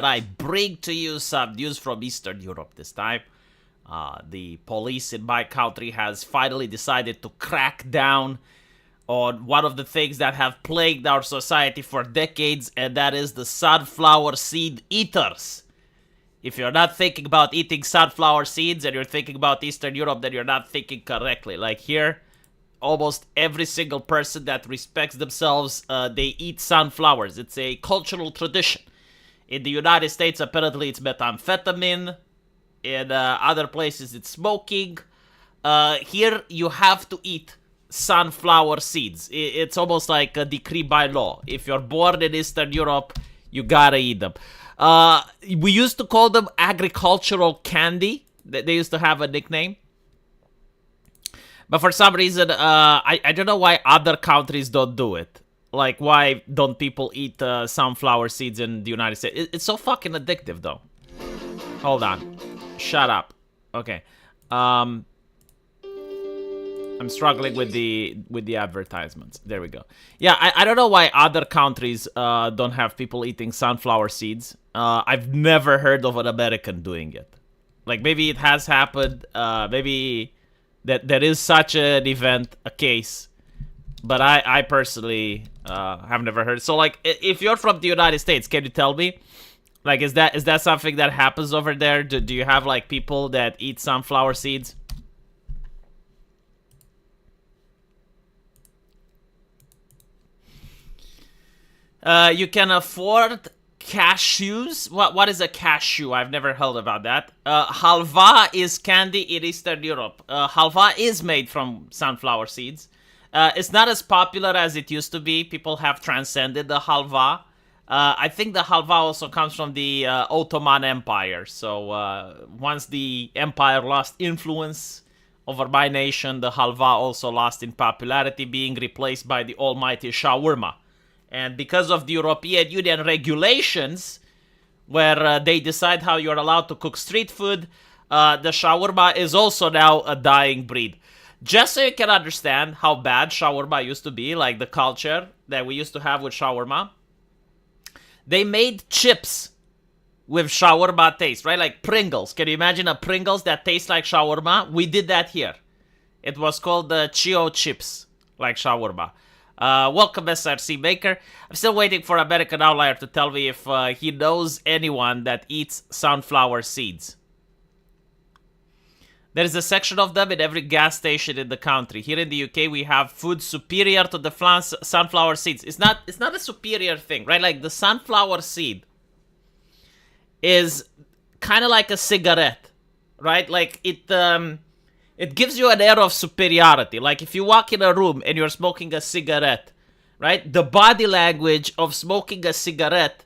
I bring to you some news from Eastern Europe this time. The police in my country has finally decided to crack down on one of the things that have plagued our society for decades, and that is the sunflower seed eaters. If you're not thinking about eating sunflower seeds and you're thinking about Eastern Europe, then you're not thinking correctly. Like here, almost every single person that respects themselves, they eat sunflowers. It's a cultural tradition. In the United States, apparently it's methamphetamine. In other places, it's smoking. Here, you have to eat sunflower seeds. It's almost like a decree by law. If you're born in Eastern Europe, you gotta eat them. We used to call them agricultural candy. They used to have a nickname. But for some reason, I don't know why other countries don't do it. Like, why don't people eat sunflower seeds in the United States? It's so fucking addictive, though. Hold on. Shut up. Okay. I'm struggling with the advertisements. There we go. Yeah, I don't know why other countries don't have people eating sunflower seeds. I've never heard of an American doing it. Like, maybe it has happened. Maybe that there is such an event, a case. But I personally have never heard. So, like, if you're from the United States, can you tell me? Like, is that something that happens over there? Do you have, like, people that eat sunflower seeds? You can afford cashews. What is a cashew? I've never heard about that. Halva is candy in Eastern Europe. Halva is made from sunflower seeds. It's not as popular as it used to be. People have transcended the halva. I think the halva also comes from the Ottoman Empire. So once the empire lost influence over my nation, the halva also lost in popularity, being replaced by the almighty shawarma. And because of the European Union regulations, where they decide how you're allowed to cook street food, the shawarma is also now a dying breed. Just so you can understand how bad shawarma used to be, like the culture that we used to have with shawarma, they made chips with shawarma taste, right? Like Pringles. Can you imagine a Pringles that tastes like shawarma? We did that here. It was called the Chio chips, like shawarma. Welcome, SRC Maker. I'm still waiting for American Outlier to tell me if he knows anyone that eats sunflower seeds. There is a section of them in every gas station in the country. Here in the UK, we have food superior to the sunflower seeds. It's not a superior thing, right? Like, the sunflower seed is kind of like a cigarette, right? Like, it gives you an air of superiority. Like, if you walk in a room and you're smoking a cigarette, right? The body language of smoking a cigarette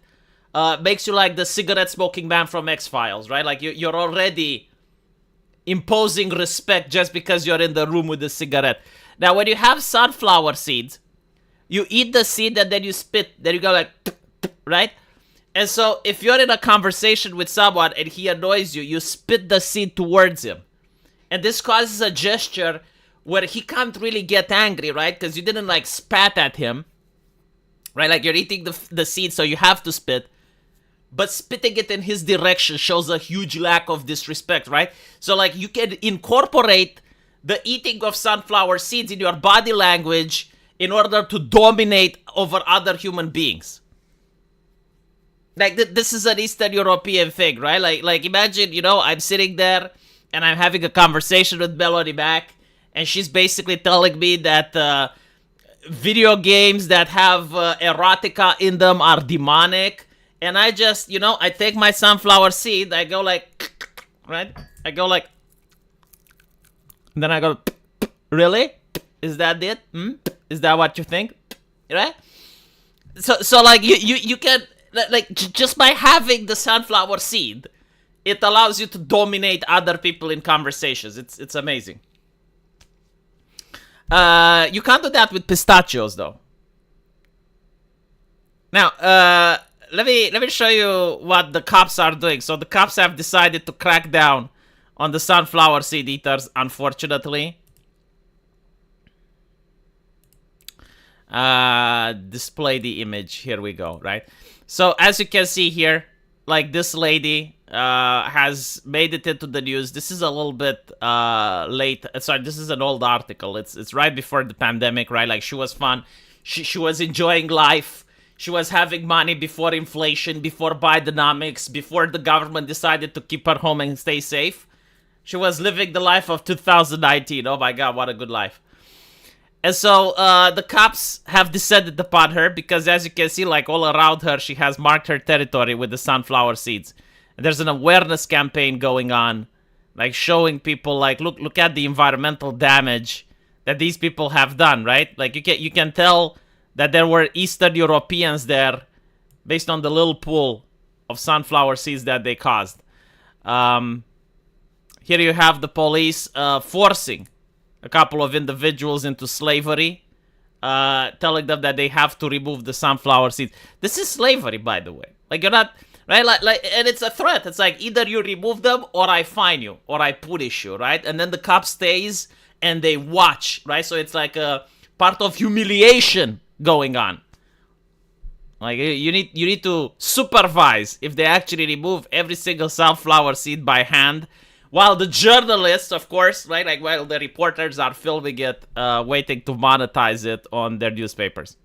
makes you like the cigarette-smoking man from X-Files, right? Like, you're already imposing respect just because you're in the room with the cigarette. Now, when you have sunflower seeds, you eat the seed and then you spit. Then you go like, right? And so, if you're in a conversation with someone and he annoys you, you spit the seed towards him. And this causes a gesture where he can't really get angry, right? Because you didn't, like, spat at him, right? Like, you're eating the seed, so you have to spit. But spitting it in his direction shows a huge lack of disrespect, right? So, like, you can incorporate the eating of sunflower seeds in your body language in order to dominate over other human beings. Like, this is an Eastern European thing, right? Like imagine, I'm sitting there and I'm having a conversation with Melody Mac, and she's basically telling me that video games that have erotica in them are demonic. And I just, I take my sunflower seed, I go like, right? I go like, and then I go, really? Is that it? Is that what you think? Right? So like, you can, like, just by having the sunflower seed, it allows you to dominate other people in conversations. It's amazing. You can't do that with pistachios, though. Now, let me show you what the cops are doing. So the cops have decided to crack down on the sunflower seed eaters, unfortunately. Display the image. Here we go, right? So as you can see here, like this lady has made it into the news. This is a little bit late. Sorry, this is an old article. It's right before the pandemic, right? Like she was fun. She was enjoying life. She was having money before inflation, before Bidenomics, before the government decided to keep her home and stay safe. She was living the life of 2019. Oh my God, what a good life. And so the cops have descended upon her because, as you can see, like all around her, she has marked her territory with the sunflower seeds. And there's an awareness campaign going on, like showing people, like, look at the environmental damage that these people have done, right? Like you can tell that there were Eastern Europeans there based on the little pool of sunflower seeds that they caused. Here you have the police forcing a couple of individuals into slavery, telling them that they have to remove the sunflower seeds. This is slavery, by the way. Like, you're not, right? Like, and it's a threat. It's like, either you remove them or I fine you or I punish you, right? And then the cop stays and they watch, right? So it's like a part of humiliation going on. Like, you need to supervise if they actually remove every single sunflower seed by hand, while the journalists, of course, right, like while the reporters are filming it, waiting to monetize it on their newspapers.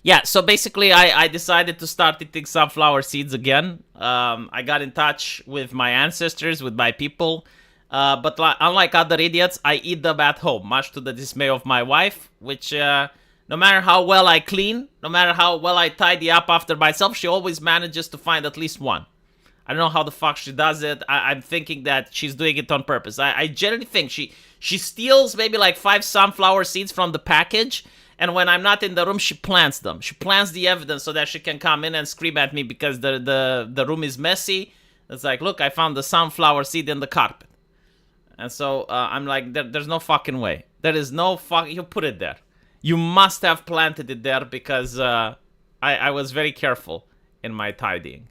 Yeah, so basically I decided to start eating sunflower seeds again. I got in touch with my ancestors, with my people, but unlike other idiots, I eat them at home, much to the dismay of my wife, which no matter how well I clean, no matter how well I tidy up after myself, she always manages to find at least one. I don't know how the fuck she does it. I'm thinking that she's doing it on purpose. I generally think she steals maybe like 5 sunflower seeds from the package, and when I'm not in the room, she plants them. She plants the evidence so that she can come in and scream at me because the room is messy. It's like, look, I found the sunflower seed in the carpet. And so I'm like, there's no fucking way. There is no fuck. You put it there. You must have planted it there because I was very careful in my tidying.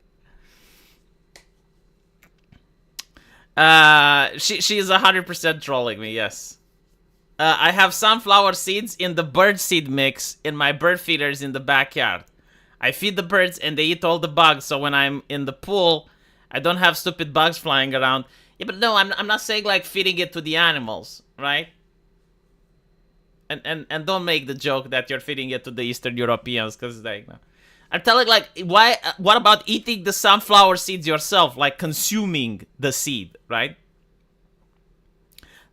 She is 100% trolling me, yes. I have sunflower seeds in the bird seed mix in my bird feeders in the backyard. I feed the birds and they eat all the bugs, so when I'm in the pool, I don't have stupid bugs flying around. Yeah, but no, I'm not saying like feeding it to the animals, right? And don't make the joke that you're feeding it to the Eastern Europeans, because like, no. I'm telling, like, why? What about eating the sunflower seeds yourself, like consuming the seed, right?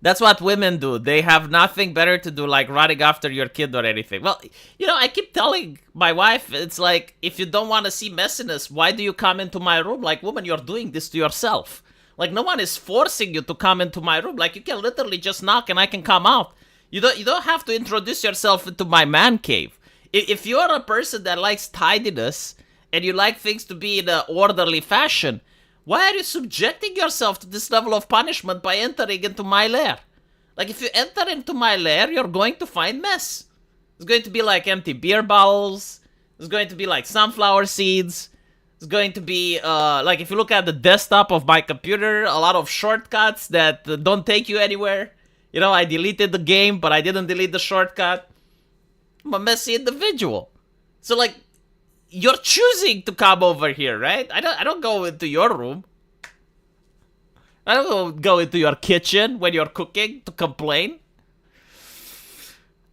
That's what women do. They have nothing better to do, like running after your kid or anything. Well, you know, I keep telling my wife, it's like, if you don't want to see messiness, why do you come into my room? Like, woman, you're doing this to yourself. Like, no one is forcing you to come into my room. Like, you can literally just knock and I can come out. You don't have to introduce yourself into my man cave. If you're a person that likes tidiness and you like things to be in an orderly fashion, why are you subjecting yourself to this level of punishment by entering into my lair? Like, if you enter into my lair, you're going to find mess. It's going to be like empty beer bottles. It's going to be like sunflower seeds. It's going to be, like, if you look at the desktop of my computer, a lot of shortcuts that don't take you anywhere. You know, I deleted the game, but I didn't delete the shortcut. I'm a messy individual. So, like, you're choosing to come over here, right? I don't go into your room. I don't go into your kitchen when you're cooking to complain.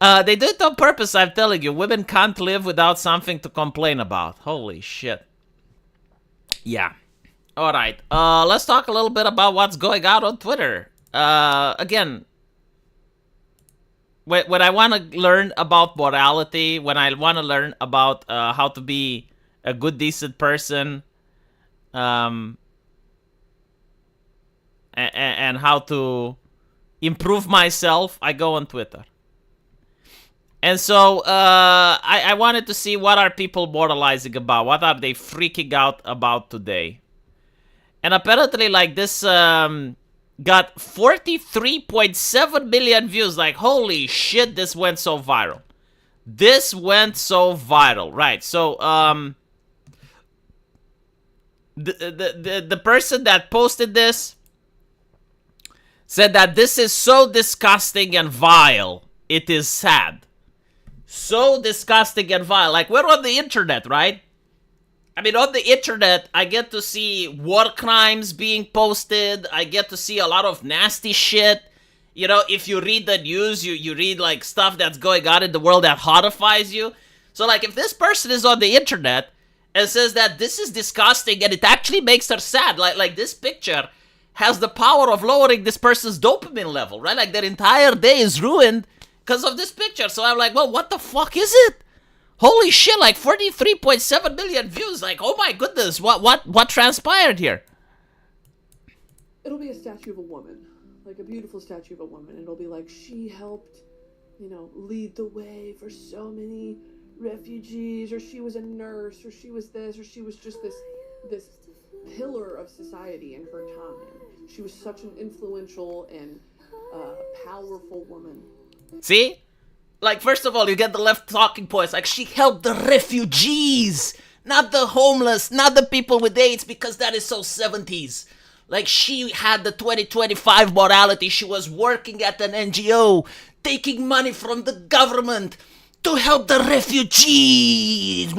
They do it on purpose, I'm telling you. Women can't live without something to complain about. Holy shit. Yeah. Alright. Let's talk a little bit about what's going on Twitter. Again, when I want to learn about morality, when I want to learn about how to be a good, decent person, and how to improve myself, I go on Twitter. And so I wanted to see what are people moralizing about, what are they freaking out about today. And apparently, like, this got 43.7 million views. Like, holy shit, this went so viral. This went so viral, right? So the person that posted this said that this is so disgusting and vile, it is sad. So disgusting and vile. Like, we're on the internet, right? I mean, on the internet, I get to see war crimes being posted. I get to see a lot of nasty shit. You know, if you read the news, you read, like, stuff that's going on in the world that horrifies you. So, like, if this person is on the internet and says that this is disgusting and it actually makes her sad, like this picture has the power of lowering this person's dopamine level, right? Like, their entire day is ruined because of this picture. So I'm like, well, what the fuck is it? Holy shit, like 43.7 million views. Like, oh my goodness, what transpired here? It'll be a statue of a woman, like a beautiful statue of a woman. It'll be like, she helped, lead the way for so many refugees, or she was a nurse, or she was this, or she was just this pillar of society in her time. She was such an influential and powerful woman. See? Like, first of all, you get the left talking points. Like, she helped the refugees, not the homeless, not the people with AIDS, because that is so 70s. Like, she had the 2025 morality. She was working at an NGO, taking money from the government to help the refugees.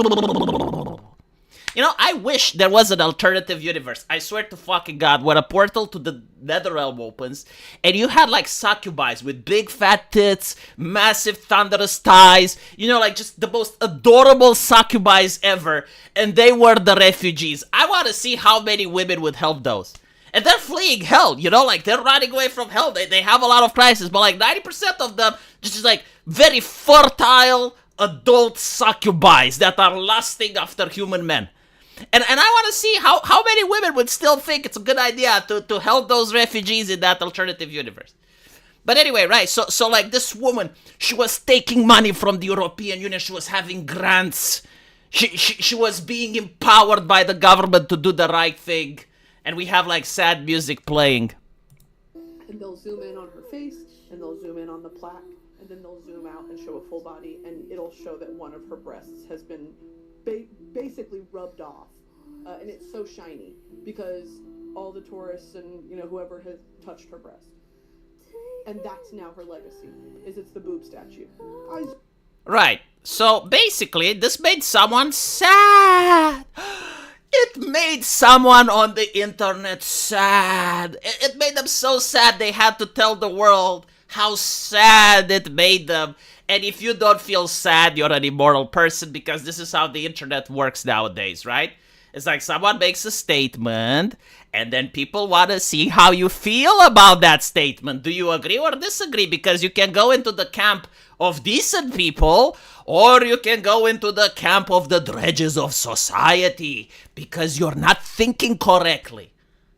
You know, I wish there was an alternative universe. I swear to fucking God, where a portal to the Netherrealm opens, and you had, like, succubi with big fat tits, massive thunderous thighs, like, just the most adorable succubi ever, and they were the refugees. I want to see how many women would help those. And they're fleeing hell, like, they're running away from hell. They have a lot of crises, but, like, 90% of them just, like, very fertile adult succubi that are lusting after human men. And I want to see how many women would still think it's a good idea to help those refugees in that alternative universe. But anyway, right, so like this woman, she was taking money from the European Union, she was having grants, she was being empowered by the government to do the right thing, and we have like sad music playing. And they'll zoom in on her face, and they'll zoom in on the plaque, and then they'll zoom out and show a full body, and it'll show that one of her breasts has been basically rubbed off, and it's so shiny because all the tourists and whoever has touched her breast, and that's now her legacy. It's the boob statue. Right. So basically, this made someone sad. It made someone on the internet sad. It made them so sad they had to tell the world how sad it made them. And if you don't feel sad, you're an immoral person, because this is how the internet works nowadays, right? It's like someone makes a statement, and then people want to see how you feel about that statement. Do you agree or disagree? Because you can go into the camp of decent people, or you can go into the camp of the dredges of society, because you're not thinking correctly.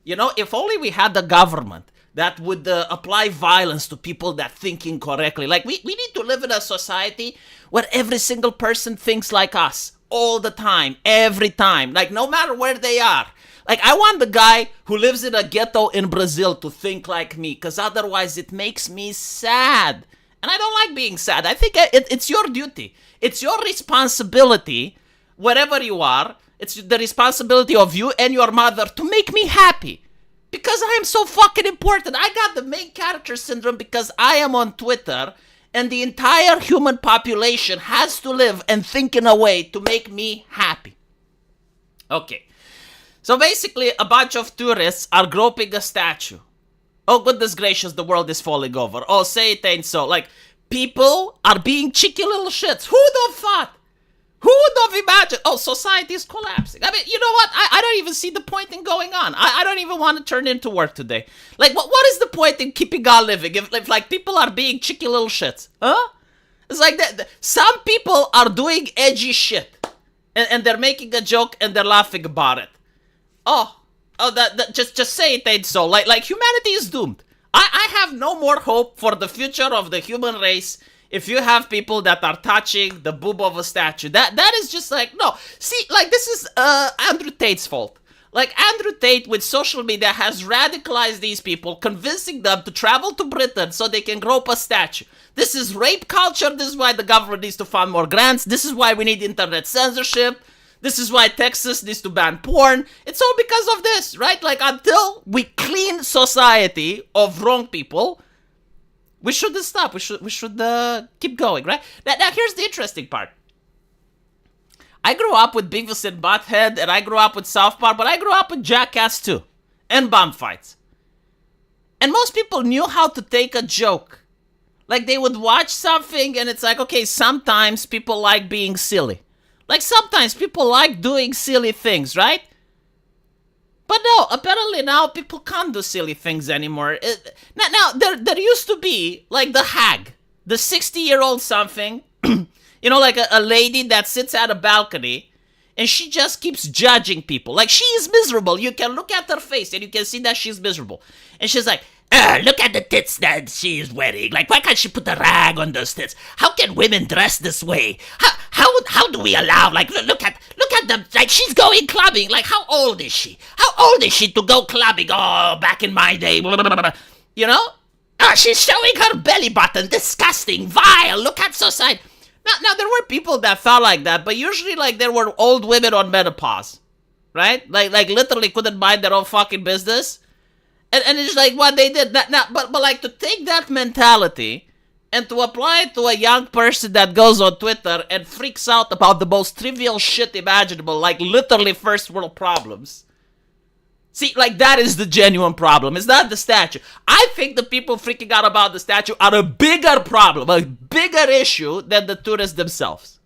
If only we had the government that would apply violence to people that think incorrectly. Like, we need to live in a society where every single person thinks like us. All the time. Every time. Like, no matter where they are. Like, I want the guy who lives in a ghetto in Brazil to think like me, because otherwise it makes me sad. And I don't like being sad. I think it's your duty. It's your responsibility, wherever you are. It's the responsibility of you and your mother to make me happy. Because I am so fucking important. I got the main character syndrome because I am on Twitter, and the entire human population has to live and think in a way to make me happy. Okay. So basically, a bunch of tourists are groping a statue. Oh, goodness gracious, the world is falling over. Oh, say it ain't so. Like, people are being cheeky little shits. Who would have thought? Who would have imagined? Oh, society is collapsing. I mean, you know what? I don't even see the point in going on. I don't even want to turn into work today. Like, what is the point in keeping on living if like, people are being cheeky little shits? Huh? It's like that. Some people are doing edgy shit. And they're making a joke and they're laughing about it. Oh, just say it ain't so. Like humanity is doomed. I have no more hope for the future of the human race if you have people that are touching the boob of a statue. That is just like, no. See, like, this is Andrew Tate's fault. Like, Andrew Tate with social media has radicalized these people, convincing them to travel to Britain so they can grope a statue. This is rape culture. This is why the government needs to fund more grants. This is why we need internet censorship. This is why Texas needs to ban porn. It's all because of this, right? Like, until we clean society of wrong people, we shouldn't stop. We should keep going, right? Now, here's the interesting part. I grew up with Beavis and Butthead, and I grew up with South Park, but I grew up with Jackass too, and bomb fights. And most people knew how to take a joke. Like, they would watch something, and it's like, okay, sometimes people like being silly. Like, sometimes people like doing silly things, right? But no, apparently now people can't do silly things anymore. Now there used to be, like, the hag, the 60-year-old something, you know, like a lady that sits at a balcony, and she just keeps judging people. Like, she is miserable. You can look at her face, and you can see that she's miserable. And she's like, look at the tits that she is wearing. Like, why can't she put a rag on those tits? How can women dress this way? How do we allow? Like, look at them. Like, she's going clubbing. Like, how old is she? How old is she to go clubbing? Oh, back in my day, blah, blah, blah, blah. You know? She's showing her belly button. Disgusting, vile. Look at society. Now, there were people that thought like that, but usually, like, there were old women on menopause, right? Like literally couldn't mind their own fucking business. And it's like what they did. But like, to take that mentality and to apply it to a young person that goes on Twitter and freaks out about the most trivial shit imaginable, like literally first world problems. See, like, that is the genuine problem. It's not the statue. I think the people freaking out about the statue are a bigger problem, a bigger issue than the tourists themselves.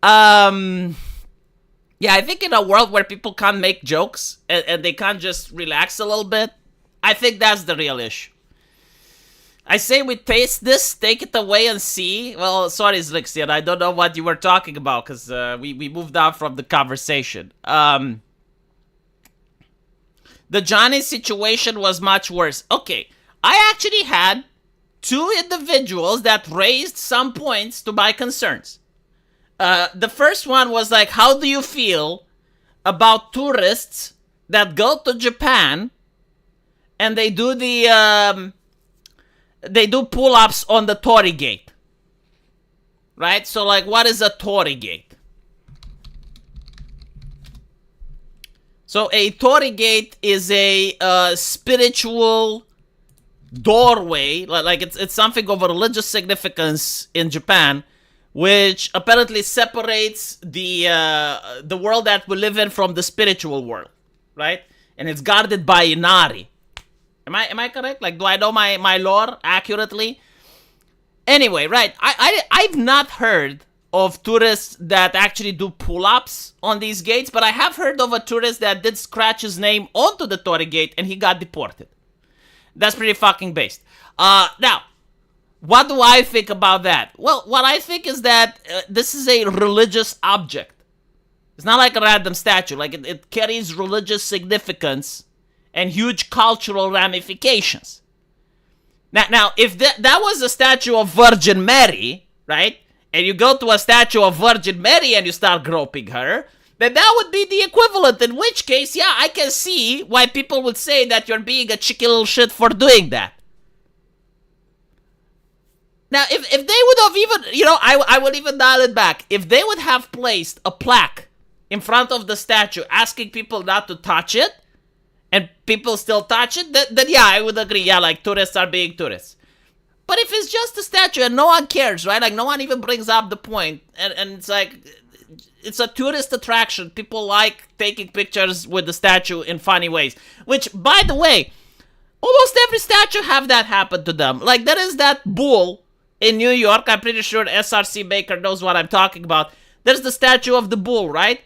Yeah, I think in a world where people can't make jokes and they can't just relax a little bit, I think that's the real issue. I say we taste this, take it away and see. Well, sorry, Zlixian, I don't know what you were talking about because we moved on from the conversation. The Johnny situation was much worse. Okay, I actually had two individuals that raised some points to my concerns. The first one was like, how do you feel about tourists that go to Japan and they do pull-ups on the Torii Gate? Right? So, like, what is a Torii Gate? So, a Torii Gate is a spiritual doorway, like it's something of a religious significance in Japan, which apparently separates the world that we live in from the spiritual world, right? And it's guarded by Inari. Am I correct? Like, do I know my lore accurately? Anyway, right, I've not heard of tourists that actually do pull-ups on these gates, but I have heard of a tourist that did scratch his name onto the Torii Gate and he got deported. That's pretty fucking based. Now, what do I think about that? Well, what I think is that this is a religious object. It's not like a random statue. Like, it carries religious significance and huge cultural ramifications. Now, if that was a statue of Virgin Mary, right? And you go to a statue of Virgin Mary and you start groping her, then that would be the equivalent. In which case, yeah, I can see why people would say that you're being a cheeky little shit for doing that. Now, if they would have even, you know, I would even dial it back. If they would have placed a plaque in front of the statue asking people not to touch it, and people still touch it, then yeah, I would agree. Yeah, like, tourists are being tourists. But if it's just a statue and no one cares, right? Like, no one even brings up the point. And it's like, it's a tourist attraction. People like taking pictures with the statue in funny ways. Which, by the way, almost every statue have that happen to them. Like, there is that bull in New York. I'm pretty sure SRC Baker knows what I'm talking about. There's the statue of the bull, right?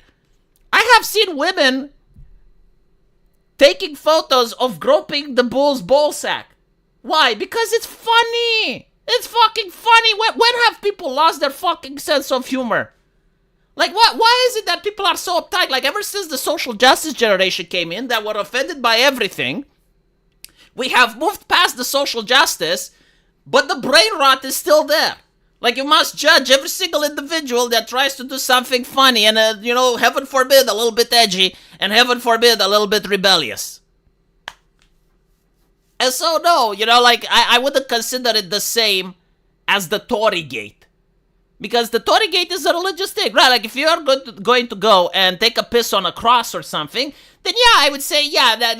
I have seen women taking photos of groping the bull's ball sack. Why? Because it's funny. It's fucking funny. When have people lost their fucking sense of humor? Like, why is it that people are so uptight? Like, ever since the social justice generation came in that were offended by everything, we have moved past the social justice, but the brain rot is still there. Like, you must judge every single individual that tries to do something funny and, you know, heaven forbid, a little bit edgy, and heaven forbid, a little bit rebellious. And so, no, you know, like, I wouldn't consider it the same as the Torii Gate. Because the Torii Gate is a religious thing, right? Like, if you're going to go and take a piss on a cross or something, then yeah, I would say, yeah,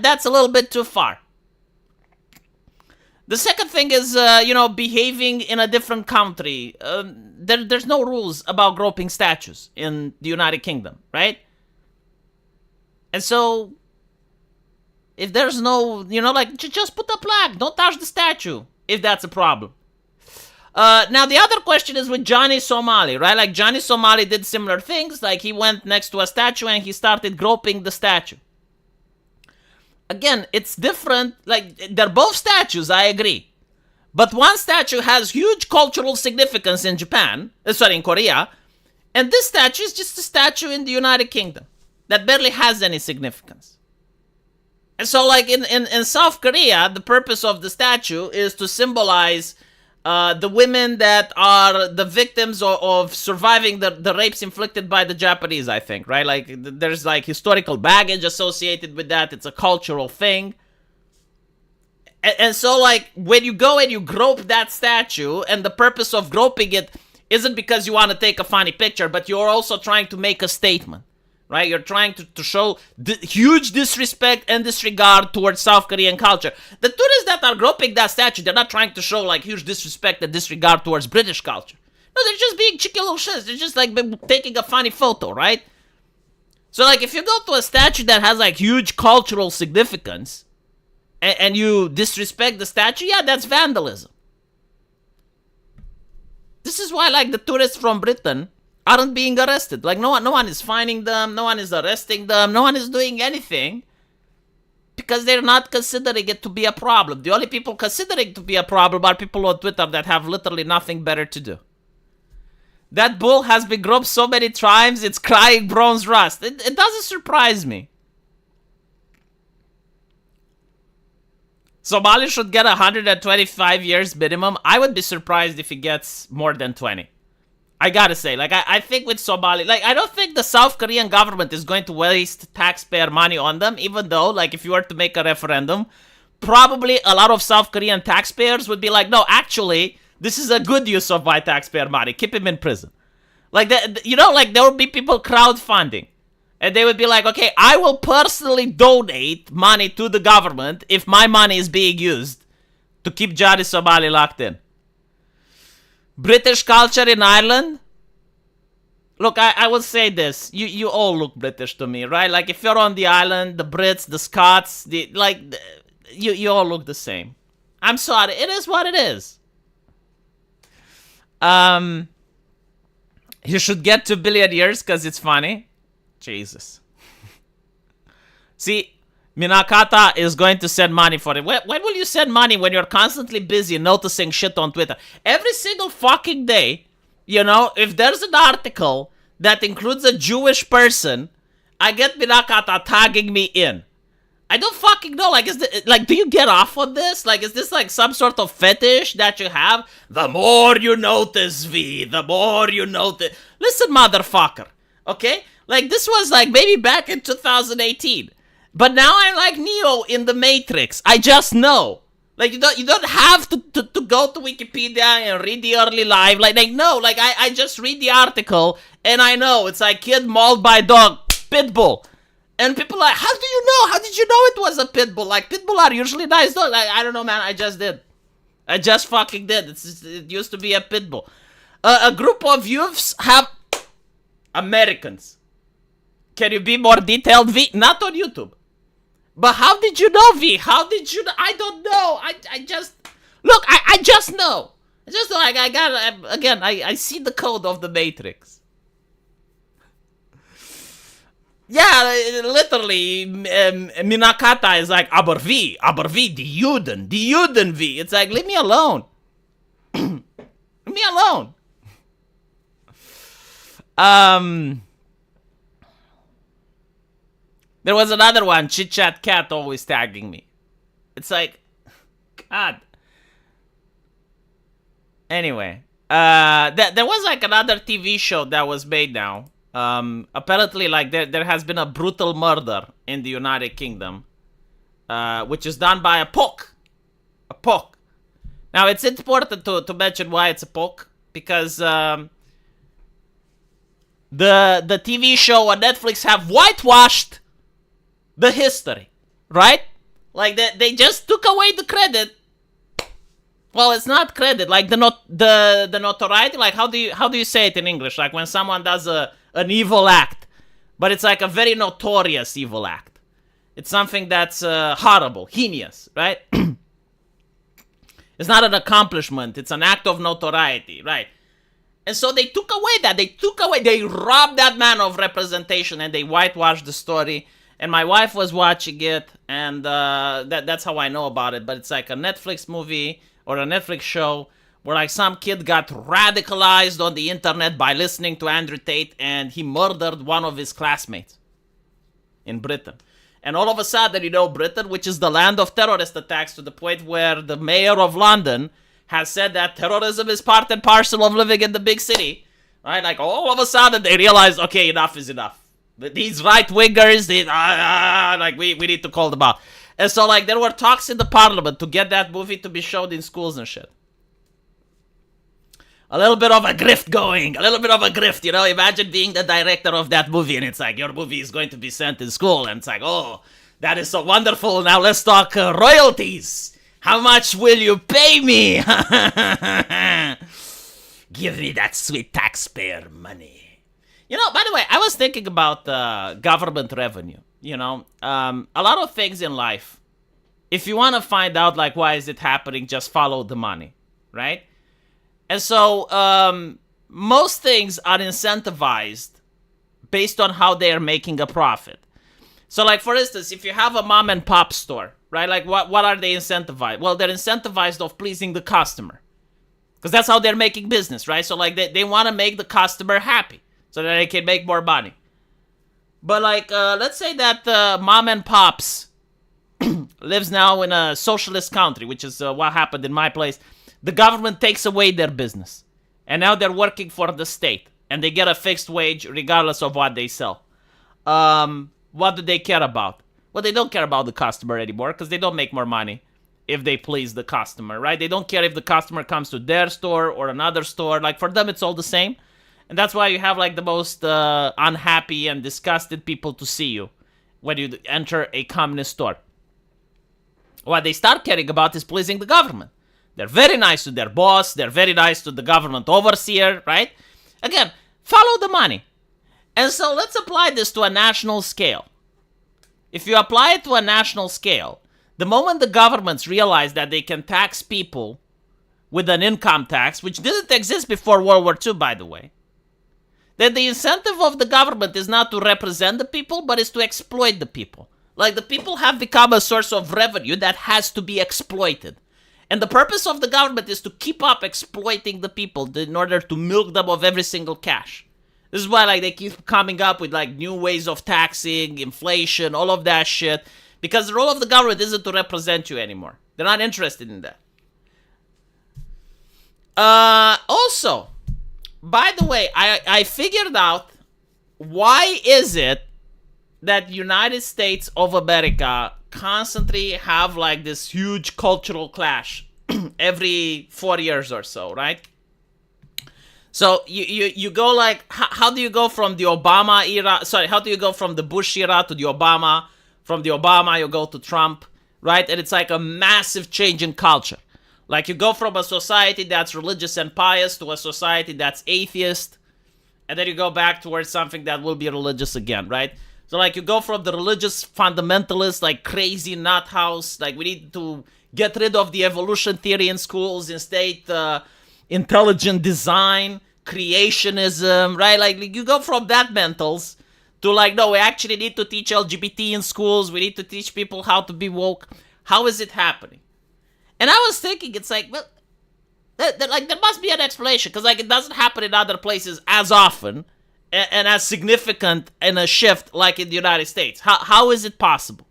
that's a little bit too far. The second thing is, behaving in a different country. There's no rules about groping statues in the United Kingdom, right? And so, if there's no, just put a plaque. Don't touch the statue, if that's a problem. Now, the other question is with Johnny Somali, right? Like, Johnny Somali did similar things. Like, he went next to a statue and he started groping the statue. Again, it's different. Like, they're both statues, I agree. But one statue has huge cultural significance in in Korea. And this statue is just a statue in the United Kingdom that barely has any significance. And so, like, in South Korea, the purpose of the statue is to symbolize the women that are the victims of surviving the rapes inflicted by the Japanese, I think, right? Like, there's, like, historical baggage associated with that. It's a cultural thing. And so, like, when you go and you grope that statue, and the purpose of groping it isn't because you want to take a funny picture, but you're also trying to make a statement, right? You're trying to show huge disrespect and disregard towards South Korean culture. The tourists that are groping that statue, they're not trying to show, like, huge disrespect and disregard towards British culture. No, they're just being cheeky little shits. They're just, like, taking a funny photo, right? So, like, if you go to a statue that has, like, huge cultural significance, and you disrespect the statue, yeah, that's vandalism. This is why, like, the tourists from Britain aren't being arrested. Like, no one is fining them, no one is arresting them, no one is doing anything, because they're not considering it to be a problem. The only people considering it to be a problem are people on Twitter that have literally nothing better to do. That bull has been groped so many times, it's crying bronze rust. It doesn't surprise me. Somali should get 125 years minimum. I would be surprised if he gets more than 20. I gotta say, like, I think with Somali, like, I don't think the South Korean government is going to waste taxpayer money on them, even though, like, if you were to make a referendum, probably a lot of South Korean taxpayers would be like, no, actually, this is a good use of my taxpayer money. Keep him in prison. Like, there would be people crowdfunding. And they would be like, okay, I will personally donate money to the government if my money is being used to keep Johnny Somali locked in. British culture in Ireland? Look, I will say this. You all look British to me, right? Like, if you're on the island, the Brits, the Scots, you all look the same. I'm sorry. It is what it is. You should get 2 billion years because it's funny. Jesus. See, Minakata is going to send money for it. When will you send money when you're constantly busy noticing shit on Twitter? Every single fucking day, if there's an article that includes a Jewish person, I get Minakata tagging me in. I don't fucking know. Like, do you get off on this? Like, is this like some sort of fetish that you have? The more you notice, V, the more you notice. Listen, motherfucker. Okay? Like, this was, like, maybe back in 2018. But now I'm like Neo in the Matrix. I just know. Like, you don't have to go to Wikipedia and read the early live. Like no. Like, I just read the article, and I know. It's like, kid mauled by dog. Pitbull. And people are like, how do you know? How did you know it was a pitbull? Like, pitbull are usually nice dogs. Like, I don't know, man. I just did. I just fucking did. It used to be a pitbull. A group of youths have... Americans. Can you be more detailed, V? Not on YouTube. But how did you know, V? How did you know? I don't know. I just... Look, I just know. I just know, like, I see the code of the Matrix. Yeah, literally, Minakata is like, aber V, die Juden, V. It's like, leave me alone. Leave me alone. There was another one, Chit Chat Cat, always tagging me. It's like, God. Anyway, there was like another TV show that was made now. Apparently, like, there has been a brutal murder in the United Kingdom, which is done by a poke. A poke. Now, it's important to mention why it's a poke, because the TV show on Netflix have whitewashed the history, right? Like, they just took away the credit Well, it's not credit. Like the notoriety. Like how do you say it in English? Like when someone does an evil act, but it's like a very notorious evil act. It's something that's horrible, heinous, right? It's not an accomplishment. It's an act of notoriety, right? And so they took away that. They robbed that man of representation and they whitewashed the story. And my wife was watching it, and that's how I know about it. But it's like a Netflix movie or a Netflix show where like some kid got radicalized on the internet by listening to Andrew Tate, and he murdered one of his classmates in Britain. And all of a sudden, Britain, which is the land of terrorist attacks, to the point where the mayor of London has said that terrorism is part and parcel of living in the big city, right? Like all of a sudden they realize, okay, enough is enough. These right-wingers, we need to call them out. And so like there were talks in the parliament to get that movie to be shown in schools and shit. A little bit of a grift going, imagine being the director of that movie and it's like your movie is going to be sent in school and it's like, oh, that is so wonderful. Now let's talk royalties. How much will you pay me? Give me that sweet taxpayer money. By the way, I was thinking about government revenue. A lot of things in life, if you want to find out like why is it happening, just follow the money, right? And so most things are incentivized based on how they are making a profit. So like, for instance, if you have a mom and pop store, right? Like what are they incentivized? Well, they're incentivized of pleasing the customer because that's how they're making business, right? So like they want to make the customer happy so that they can make more money. But like, let's say that mom and pops lives now in a socialist country, which is what happened in my place. The government takes away their business. And now they're working for the state. And they get a fixed wage regardless of what they sell. What do they care about? Well, they don't care about the customer anymore because they don't make more money if they please the customer, right? They don't care if the customer comes to their store or another store. Like, for them, it's all the same. And that's why you have, like, the most unhappy and disgusted people to see you when you enter a communist store. What they start caring about is pleasing the government. They're very nice to their boss. They're very nice to the government overseer, right? Again, follow the money. And so let's apply this to a national scale. If you apply it to a national scale, the moment the governments realize that they can tax people with an income tax, which didn't exist before World War II, by the way, then the incentive of the government is not to represent the people, but is to exploit the people. Like, the people have become a source of revenue that has to be exploited. And the purpose of the government is to keep up exploiting the people in order to milk them of every single cash. This is why, like, they keep coming up with, like, new ways of taxing, inflation, all of that shit. Because the role of the government isn't to represent you anymore. They're not interested in that. Also, by the way, I figured out why is it that United States of America constantly have like this huge cultural clash every 4 years or so, right? So you go like, how do you go from the Obama era, how do you go from the Bush era to the Obama, from the Obama you go to Trump, right? And it's like a massive change in culture. Like you go from a society that's religious and pious to a society that's atheist, and then you go back towards something that will be religious again, right? So, like, you go from the religious fundamentalists, like, crazy nut house, like, we need to get rid of the evolution theory in schools, instead, intelligent design, creationism, right? Like, you go from that mentals to, like, no, we actually need to teach LGBT in schools, we need to teach people how to be woke. How is it happening? And I was thinking, it's like, well, there must be an explanation, because, like, it doesn't happen in other places as often, and as significant in a shift like in the United States. How is it possible?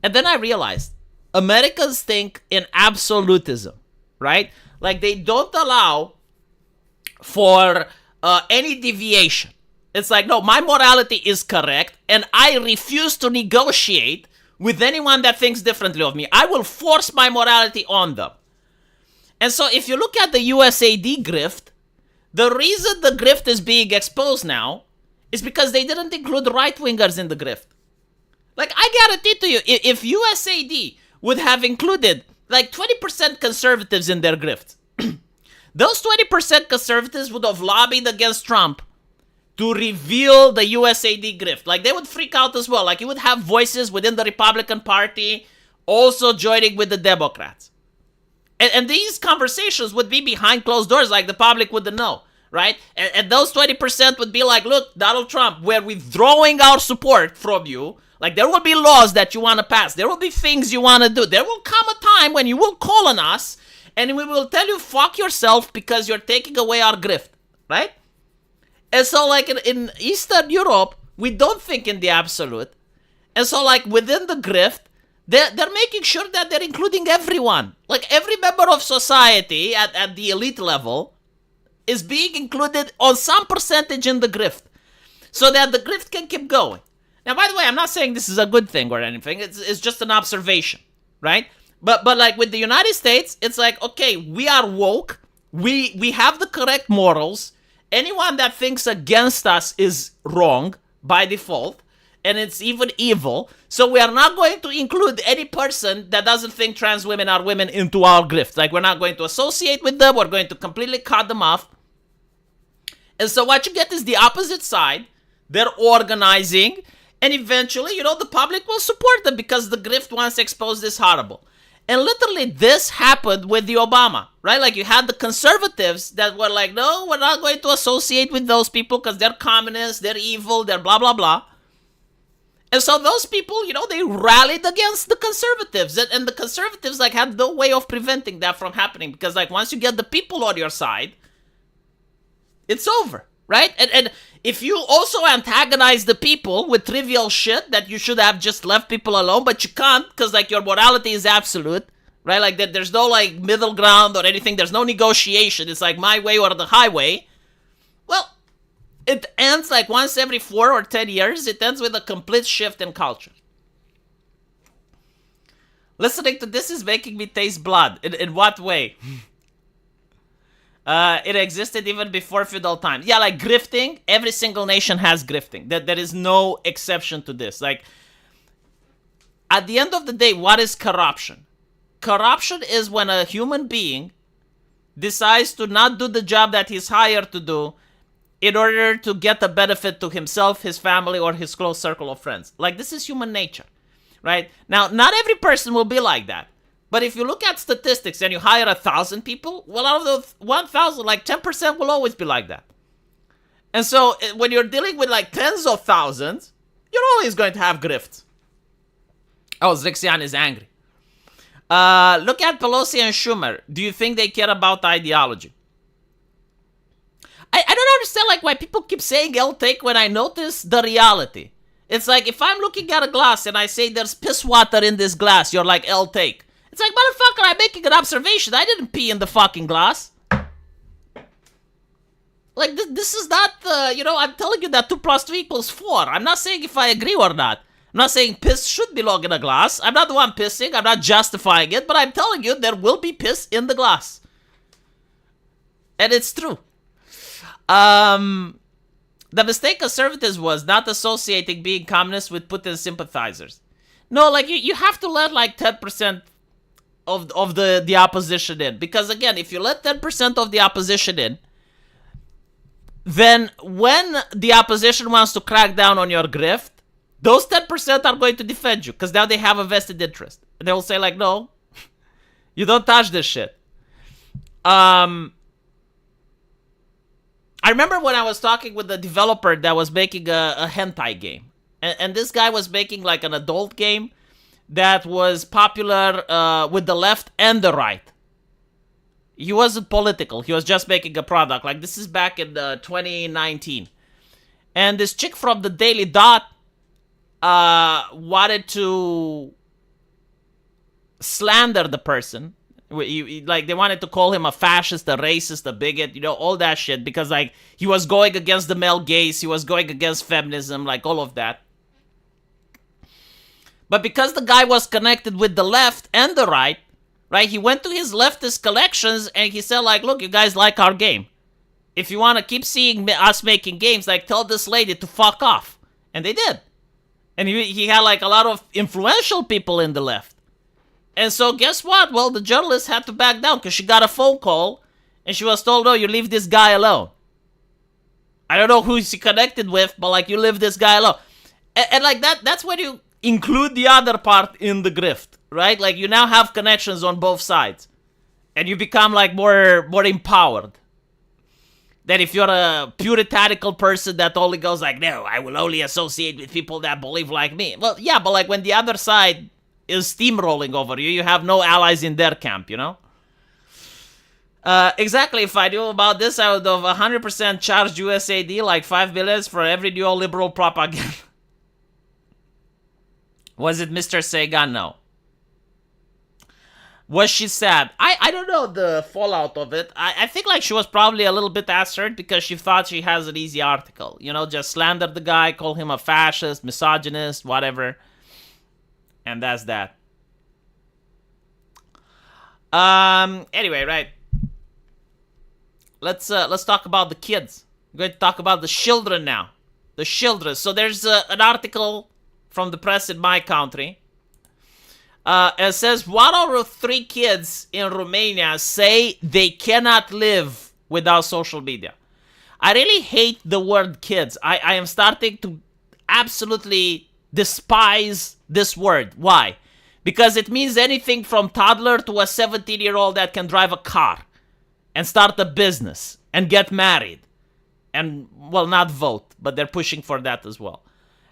And then I realized Americans think in absolutism, right? Like they don't allow for any deviation. It's like, no, my morality is correct and I refuse to negotiate with anyone that thinks differently of me. I will force my morality on them. And so if you look at the USAID grift, the reason the grift is being exposed now is because they didn't include right-wingers in the grift. Like, I guarantee to you, if USAID would have included like 20% conservatives in their grift. Those 20% conservatives would have lobbied against Trump to reveal the USAID grift. Like, they would freak out as well. Like, you would have voices within the Republican Party also joining with the Democrats. And these conversations would be behind closed doors, like the public wouldn't know, right? And those 20% would be like, look, Donald Trump, we're withdrawing our support from you. Like, there will be laws that you want to pass. There will be things you want to do. There will come a time when you will call on us and we will tell you, fuck yourself, because you're taking away our grift, right? And so, like, in Eastern Europe, we don't think in the absolute. And so, like, within the grift, they're making sure that they're including everyone. Like, every member of society at the elite level is being included on some percentage in the grift, so that the grift can keep going. Now, by the way, I'm not saying this is a good thing or anything. It's just an observation, right? But like with the United States, it's like, okay, we are woke. We have the correct morals. Anyone that thinks against us is wrong by default, and it's even evil. So we are not going to include any person that doesn't think trans women are women into our grift. Like, we're not going to associate with them. We're going to completely cut them off. And so what you get is the opposite side. They're organizing, and eventually, the public will support them because the grift wants to expose this horrible. And literally, this happened with the Obama, right? Like, you had the conservatives that were like, no, we're not going to associate with those people because they're communists, they're evil, they're blah, blah, blah. And so those people, they rallied against the conservatives. And the conservatives, like, had no way of preventing that from happening. Because, like, once you get the people on your side, it's over, right? And if you also antagonize the people with trivial shit that you should have just left people alone, but you can't because, like, your morality is absolute, right? Like, there's no, like, middle ground or anything. There's no negotiation. It's like my way or the highway. Well, it ends like once every 4 or 10 years. It ends with a complete shift in culture. Listening to this is making me taste blood. In what way? It existed even before feudal times. Yeah, like grifting. Every single nation has grifting. There is no exception to this. Like, at the end of the day, what is corruption? Corruption is when a human being decides to not do the job that he's hired to do in order to get a benefit to himself, his family, or his close circle of friends. Like, this is human nature, right? Now, not every person will be like that. But if you look at statistics and you hire 1,000 people, well, out of those 1,000, like 10% will always be like that. And so when you're dealing with like tens of thousands, you're always going to have grifts. Oh, Zixian is angry. Look at Pelosi and Schumer. Do you think they care about ideology? I don't understand, like, why people keep saying I'll take when I notice the reality. It's like, if I'm looking at a glass and I say there's piss water in this glass, you're like, I'll take. It's like, motherfucker, I'm making an observation. I didn't pee in the fucking glass. Like, this is not, I'm telling you that 2 + 2 = 4. I'm not saying if I agree or not. I'm not saying piss should belong in a glass. I'm not the one pissing. I'm not justifying it. But I'm telling you there will be piss in the glass. And it's true. The mistake conservatives was not associating being communist with Putin sympathizers. No, like, you have to let like 10% of the opposition in. Because again, if you let 10% of the opposition in, then when the opposition wants to crack down on your grift, those 10% are going to defend you. Because now they have a vested interest. And they will say like, no, you don't touch this shit. I remember when I was talking with the developer that was making a hentai game. And this guy was making like an adult game that was popular with the left and the right. He wasn't political. He was just making a product. Like, this is back in 2019. And this chick from the Daily Dot wanted to slander the person. Like, they wanted to call him a fascist, a racist, a bigot, all that shit. Because, like, he was going against the male gaze. He was going against feminism, like, all of that. But because the guy was connected with the left and the right, he went to his leftist collections and he said, like, look, you guys like our game. If you want to keep seeing us making games, like, tell this lady to fuck off. And they did. And he had, like, a lot of influential people in the left. And so guess what? Well, the journalist had to back down because she got a phone call and she was told, no, you leave this guy alone. I don't know who she connected with, but like, you leave this guy alone. And like that's when you include the other part in the grift, right? Like, you now have connections on both sides. And you become like more empowered. Than if you're a puritanical person that only goes like, no, I will only associate with people that believe like me. Well, yeah, but like when the other side is steamrolling over you, you have no allies in their camp, you know? Exactly, if I knew about this, I would have 100% charged USAID like $5 billion for every neoliberal propaganda. Was it Mr. Sagan? No. Was she sad? I don't know the fallout of it. I think like she was probably a little bit ass hurt because she thought she has an easy article. You know, just slander the guy, call him a fascist, misogynist, whatever. And that's that. Anyway, right. Let's talk about the kids. We're going to talk about the children now. The children. So there's an article from the press in my country. It says 1 out of 3 kids in Romania say they cannot live without social media. I really hate the word kids. I am starting to absolutely despise this word. Why? Because it means anything from toddler to a 17-year-old that can drive a car and start a business and get married and, well, not vote, but they're pushing for that as well.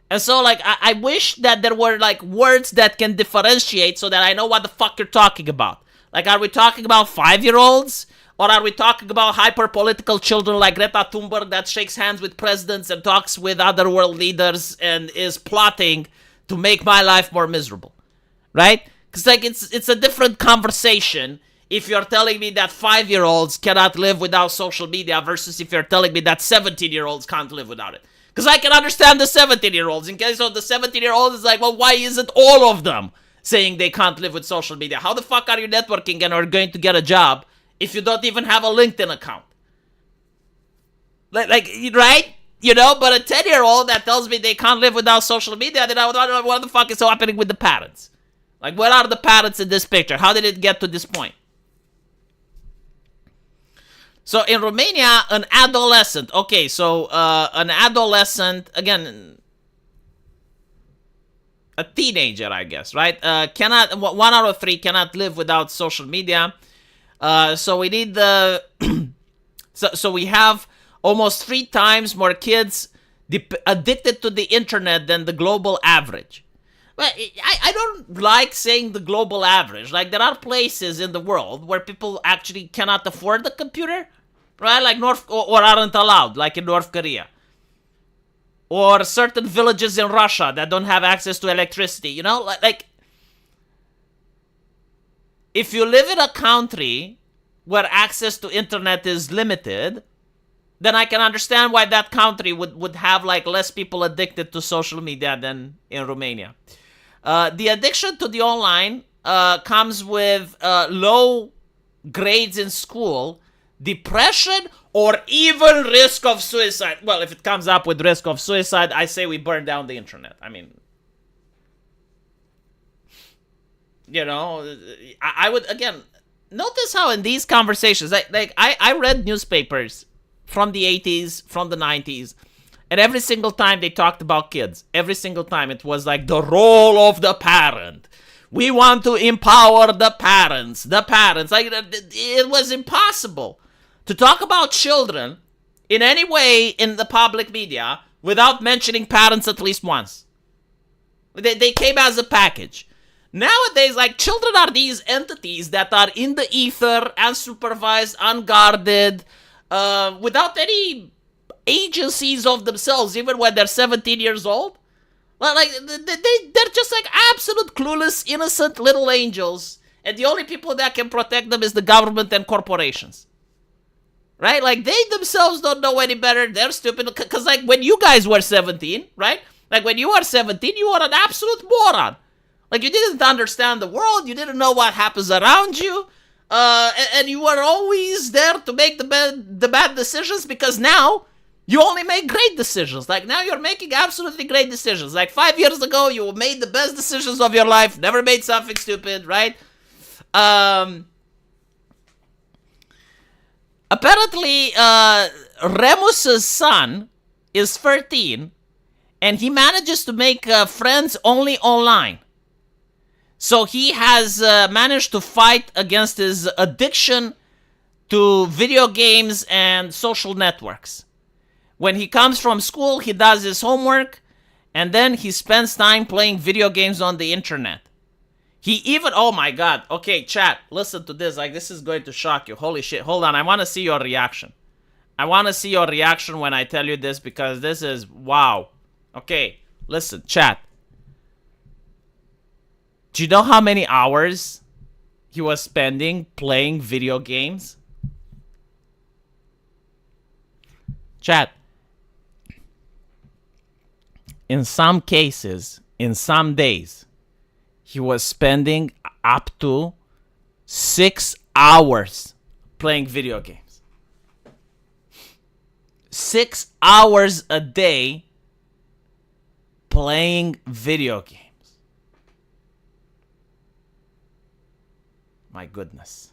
And so, like, I wish that there were, like, words that can differentiate so that I know what the fuck you're talking about. Like, are we talking about 5-year-olds? Or are we talking about hyper-political children like Greta Thunberg that shakes hands with presidents and talks with other world leaders and is plotting to make my life more miserable? Right? Because, like, it's a different conversation if you're telling me that 5-year-olds cannot live without social media versus if you're telling me that 17-year-olds can't live without it. Because I can understand the 17-year-olds. In case of the 17-year-olds, it's like, well, why isn't all of them saying they can't live with social media? How the fuck are you networking and are going to get a job if you don't even have a LinkedIn account? Like, right? You know, but a 10-year-old that tells me they can't live without social media, then I would wonder what the fuck is happening with the parents? Like, where are the parents in this picture? How did it get to this point? So in Romania, an adolescent, okay, so an adolescent, again, a teenager, I guess, right? 1 out of 3 cannot live without social media. So we need the, so we have almost 3 times more kids addicted to the internet than the global average. Well, I don't like saying the global average. Like, there are places in the world where people actually cannot afford the computer, right? Like or aren't allowed, like in North Korea. Or certain villages in Russia that don't have access to electricity, you know? Like, if you live in a country where access to internet is limited, then I can understand why that country would have, like, less people addicted to social media than in Romania. The addiction to the online comes with low grades in school, depression, or even risk of suicide. Well, if it comes up with risk of suicide, I say we burn down the internet. I mean, you know, I would, again, notice how in these conversations, I read newspapers from the 80s, from the 90s, and every single time they talked about kids, every single time it was like the role of the parent. We want to empower the parents. Like, it was impossible to talk about children in any way in the public media without mentioning parents at least once. They came as a package. Nowadays, like, children are these entities that are in the ether, unsupervised, unguarded, without any agencies of themselves, even when they're 17 years old. Like, they're just like absolute clueless, innocent little angels, and the only people that can protect them is the government and corporations. Right? Like, they themselves don't know any better. They're stupid. Because, like, when you guys were 17, right? Like, when you were 17, you were an absolute moron. Like, you didn't understand the world. You didn't know what happens around you. And you were always there to make the bad decisions, because now you only make great decisions. Like, now you're making absolutely great decisions. Like, 5 years ago, you made the best decisions of your life, never made something stupid, right? Apparently, Remus's son is 13, and he manages to make friends only online. So he has managed to fight against his addiction to video games and social networks. When he comes from school, he does his homework, and then he spends time playing video games on the internet. He even, oh my god, okay, chat, listen to this, like this is going to shock you. Holy shit, hold on, I want to see your reaction. I want to see your reaction when I tell you this, because this is, wow. Okay, listen, chat. Do you know how many hours he was spending playing video games? Chat. In some cases, in some days, he was spending up to 6 hours playing video games. 6 hours a day playing video games. My goodness.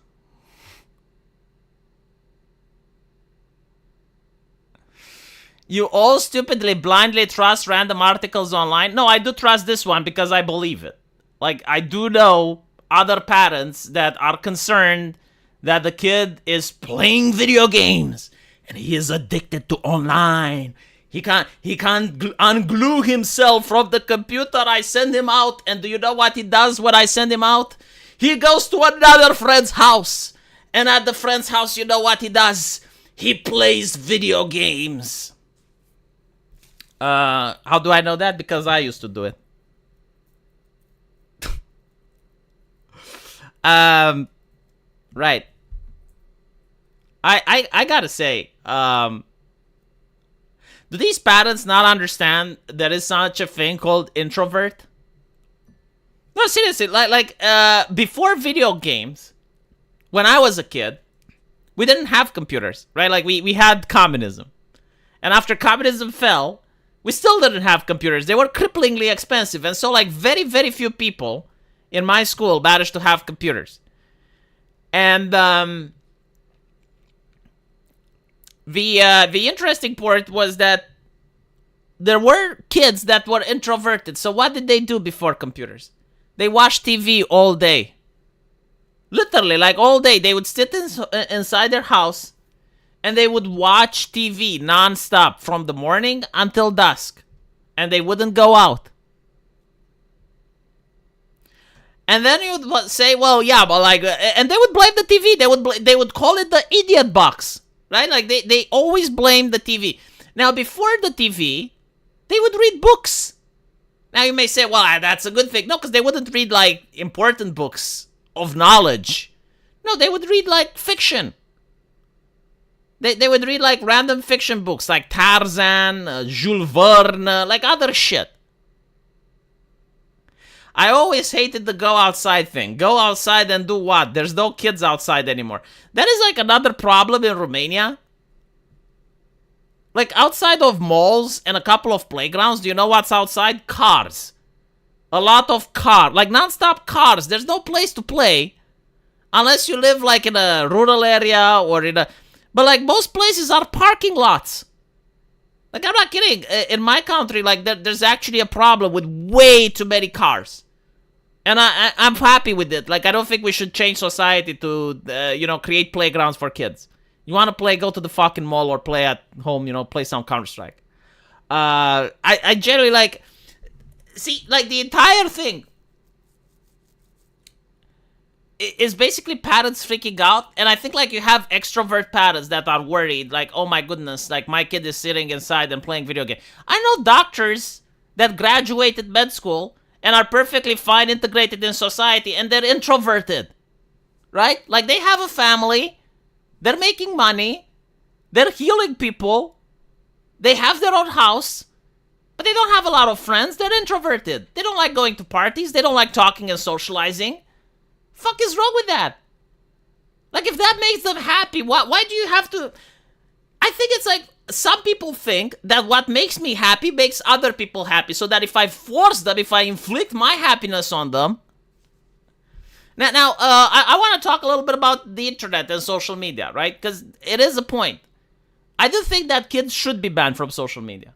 You all stupidly, blindly trust random articles online? No, I do trust this one because I believe it. Like, I do know other parents that are concerned that the kid is playing video games and he is addicted to online. He can't unglue himself from the computer. I send him out, and do you know what he does when I send him out? He goes to another friend's house, and at the friend's house, you know what he does? He plays video games. How do I know that? Because I used to do it. Right. I gotta say, do these parents not understand there is such a thing called introvert? No, seriously, before video games, when I was a kid, we didn't have computers, right? Like, we had communism. And after communism fell, we still didn't have computers. They were cripplingly expensive. And so, like, very, very few people in my school managed to have computers. And the interesting part was that there were kids that were introverted. So what did they do before computers? They watched TV all day. Literally, like all day. They would sit inside their house and they would watch TV nonstop from the morning until dusk. And they wouldn't go out. And then you would say, well, yeah, but like, and they would blame the TV. They would call it the idiot box, right? Like they always blame the TV. Now, before the TV, they would read books. Now you may say, well, that's a good thing. No, because they wouldn't read like important books of knowledge. No, they would read like fiction. They would read like random fiction books like Tarzan, Jules Verne, like other shit. I always hated the go outside thing. Go outside and do what? There's no kids outside anymore. That is like another problem in Romania. Like outside of malls and a couple of playgrounds, do you know what's outside? Cars. A lot of cars. Like non-stop cars. There's no place to play. Unless you live like in a rural area or in a... But like most places are parking lots. Like, I'm not kidding. In my country, like, there's actually a problem with way too many cars. And I'm happy with it. Like, I don't think we should change society to, create playgrounds for kids. You want to play, go to the fucking mall or play at home, play some Counter-Strike. I generally, like... See, like, the entire thing is basically parents freaking out, and I think like you have extrovert parents that are worried, like, oh my goodness, like my kid is sitting inside and playing video games. I know doctors that graduated med school and are perfectly fine integrated in society, and they're introverted, right? Like they have a family, they're making money, they're healing people, they have their own house, but they don't have a lot of friends. They're introverted. They don't like going to parties, they don't like talking and socializing. Fuck is wrong with that? Like, if that makes them happy, why do you have to... I think it's like, some people think that what makes me happy makes other people happy, so that if I force them, if I inflict my happiness on them, I want to talk a little bit about the internet and social media, right? Because it is a point. I do think that kids should be banned from social media.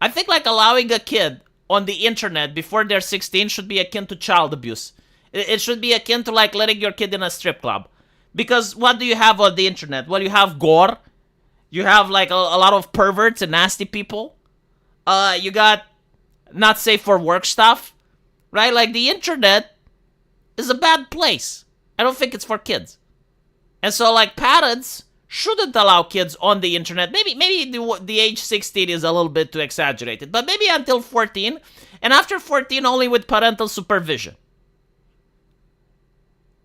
I think like allowing a kid on the internet before they're 16 should be akin to child abuse. It should be akin to like letting your kid in a strip club. Because what do you have on the internet? Well, you have gore. You have like a lot of perverts and nasty people. You got not safe for work stuff, right? Like the internet is a bad place. I don't think it's for kids. And so like parents shouldn't allow kids on the internet. Maybe the age 16 is a little bit too exaggerated, but maybe until 14, and after 14 only with parental supervision.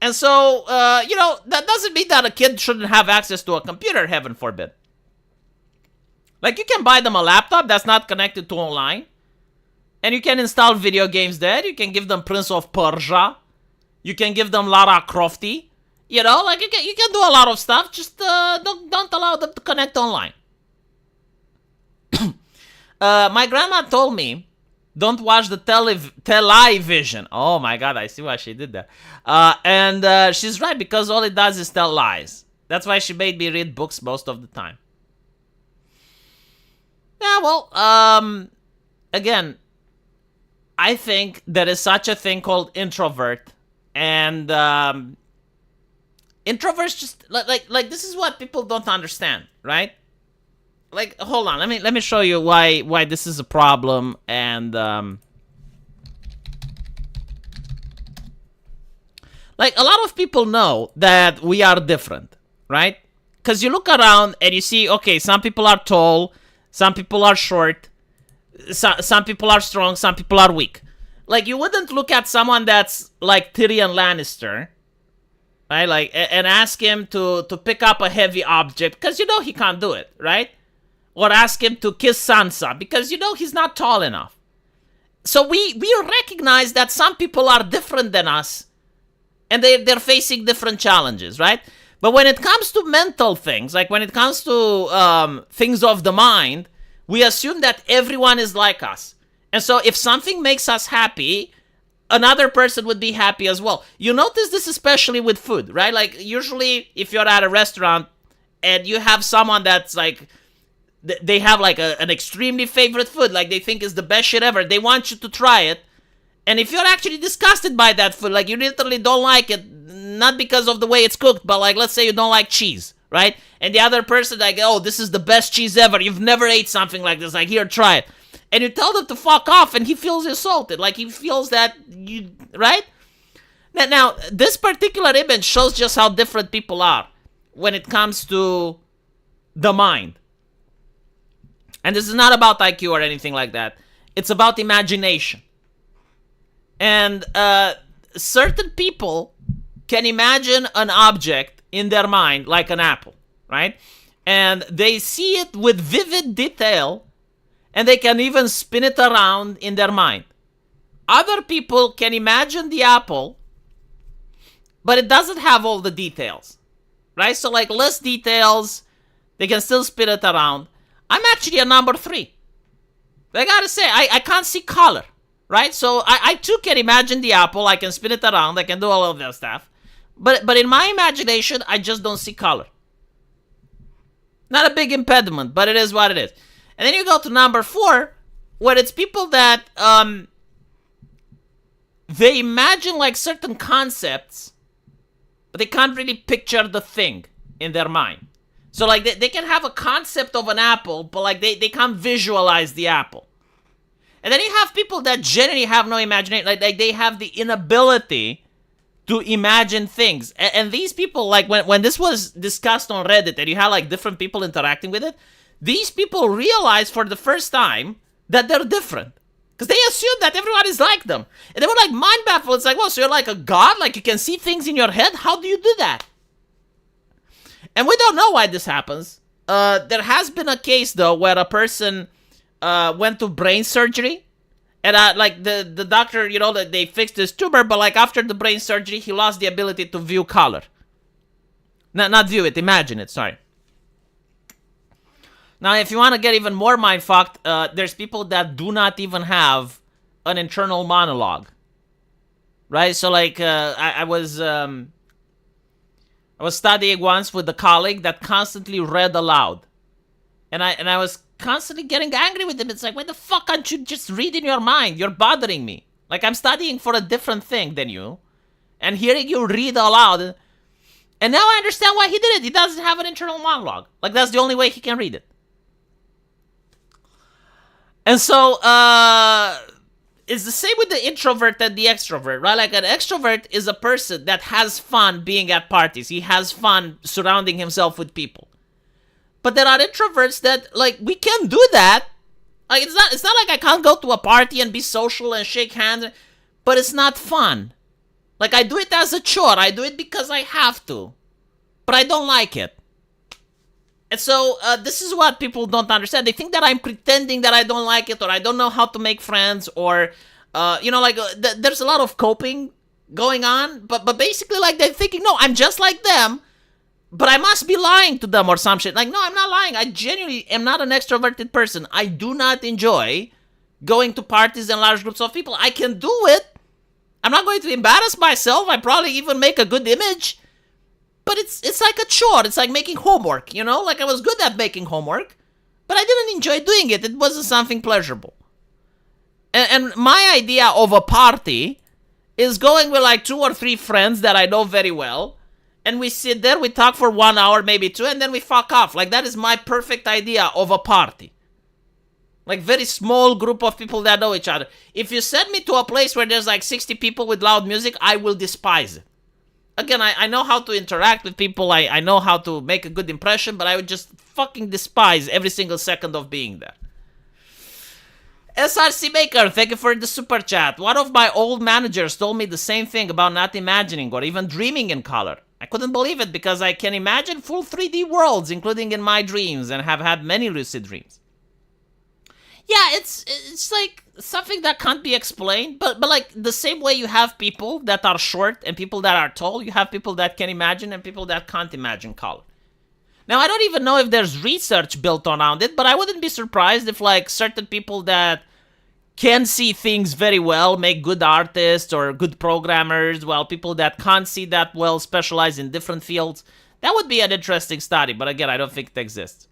And so, that doesn't mean that a kid shouldn't have access to a computer, heaven forbid. Like, you can buy them a laptop that's not connected to online, and you can install video games there. You can give them Prince of Persia. You can give them Lara Crofty. You know, like, you can do a lot of stuff. Just don't allow them to connect online. My grandma told me, don't watch the television. Oh my god, I see why she did that. And she's right, because all it does is tell lies. That's why she made me read books most of the time. Yeah, well, again, I think there is such a thing called introvert. And introverts just, like this is what people don't understand, right? Like, hold on, let me show you why this is a problem. And like, a lot of people know that we are different, right? Because you look around and you see, okay, some people are tall, some people are short, some people are strong, some people are weak. Like, you wouldn't look at someone that's like Tyrion Lannister, right? Like, and ask him to pick up a heavy object, because you know he can't do it, right? Or ask him to kiss Sansa, because you know he's not tall enough. So we recognize that some people are different than us, and they're facing different challenges, right? But when it comes to mental things, like when it comes to things of the mind, we assume that everyone is like us. And so if something makes us happy, another person would be happy as well. You notice this especially with food, right? Like, usually if you're at a restaurant and you have someone that's like, they have like an extremely favorite food, like they think is the best shit ever, they want you to try it. And if you're actually disgusted by that food, like you literally don't like it, not because of the way it's cooked, but like, let's say you don't like cheese, right? And the other person like, oh, this is the best cheese ever, you've never ate something like this, like, here, try it. And you tell them to fuck off, and he feels insulted, like he feels that you, right? Now, this particular image shows just how different people are when it comes to the mind. And this is not about IQ or anything like that. It's about imagination. And certain people can imagine an object in their mind like an apple, right? And they see it with vivid detail, and they can even spin it around in their mind. Other people can imagine the apple, but it doesn't have all the details, right? So like less details, they can still spin it around. I'm actually a number 3. I gotta say, I can't see color, right? So I too can imagine the apple, I can spin it around, I can do all of that stuff. But in my imagination, I just don't see color. Not a big impediment, but it is what it is. And then you go to number 4, where it's people that, they imagine like certain concepts, but they can't really picture the thing in their mind. So like they can have a concept of an apple, but like they can't visualize the apple. And then you have people that generally have no imagination, like they have the inability to imagine things. And these people, like when this was discussed on Reddit and you had like different people interacting with it, these people realized for the first time that they're different. Because they assume that everyone is like them. And they were like mind baffled. It's like, well, so you're like a god? Like you can see things in your head? How do you do that? And we don't know why this happens. There has been a case, though, where a person went to brain surgery. And like the doctor, you know, that they fixed his tumor, but like after the brain surgery, he lost the ability to view color. Not view it, imagine it, sorry. Now, if you want to get even more mindfucked, there's people that do not even have an internal monologue. right? So like I was studying once with a colleague that constantly read aloud, and I was constantly getting angry with him. It's like, why the fuck can't you just read in your mind? You're bothering me. Like, I'm studying for a different thing than you, and hearing you read aloud. And now I understand why he did it. He doesn't have an internal monologue. Like, that's the only way he can read it. And so, it's the same with the introvert and the extrovert, right? Like, an extrovert is a person that has fun being at parties. He has fun surrounding himself with people. But there are introverts that, like, we can do that. Like, it's not like I can't go to a party and be social and shake hands, but it's not fun. Like, I do it as a chore. I do it because I have to. But I don't like it. And so, this is what people don't understand. They think that I'm pretending that I don't like it, or I don't know how to make friends, or, there's a lot of coping going on. But basically, like, they're thinking, no, I'm just like them, but I must be lying to them or some shit. Like, no, I'm not lying. I genuinely am not an extroverted person. I do not enjoy going to parties and large groups of people. I can do it. I'm not going to embarrass myself. I probably even make a good image. But it's like a chore. It's like making homework, you know? Like, I was good at making homework, but I didn't enjoy doing it. It wasn't something pleasurable. And my idea of a party is going with like 2 or 3 friends that I know very well, and we sit there, we talk for 1 hour, maybe 2, and then we fuck off. Like, that is my perfect idea of a party. Like, very small group of people that know each other. If you send me to a place where there's like 60 people with loud music, I will despise it. Again, I know how to interact with people, I know how to make a good impression, but I would just fucking despise every single second of being there. SRC Maker, thank you for the super chat. One of my old managers told me the same thing about not imagining or even dreaming in color. I couldn't believe it because I can imagine full 3D worlds, including in my dreams, and have had many lucid dreams. Yeah, it's like something that can't be explained, but like the same way you have people that are short and people that are tall, you have people that can imagine and people that can't imagine color. Now, I don't even know if there's research built around it, but I wouldn't be surprised if like certain people that can see things very well make good artists or good programmers, while people that can't see that well specialize in different fields. That would be an interesting study, but again, I don't think it exists.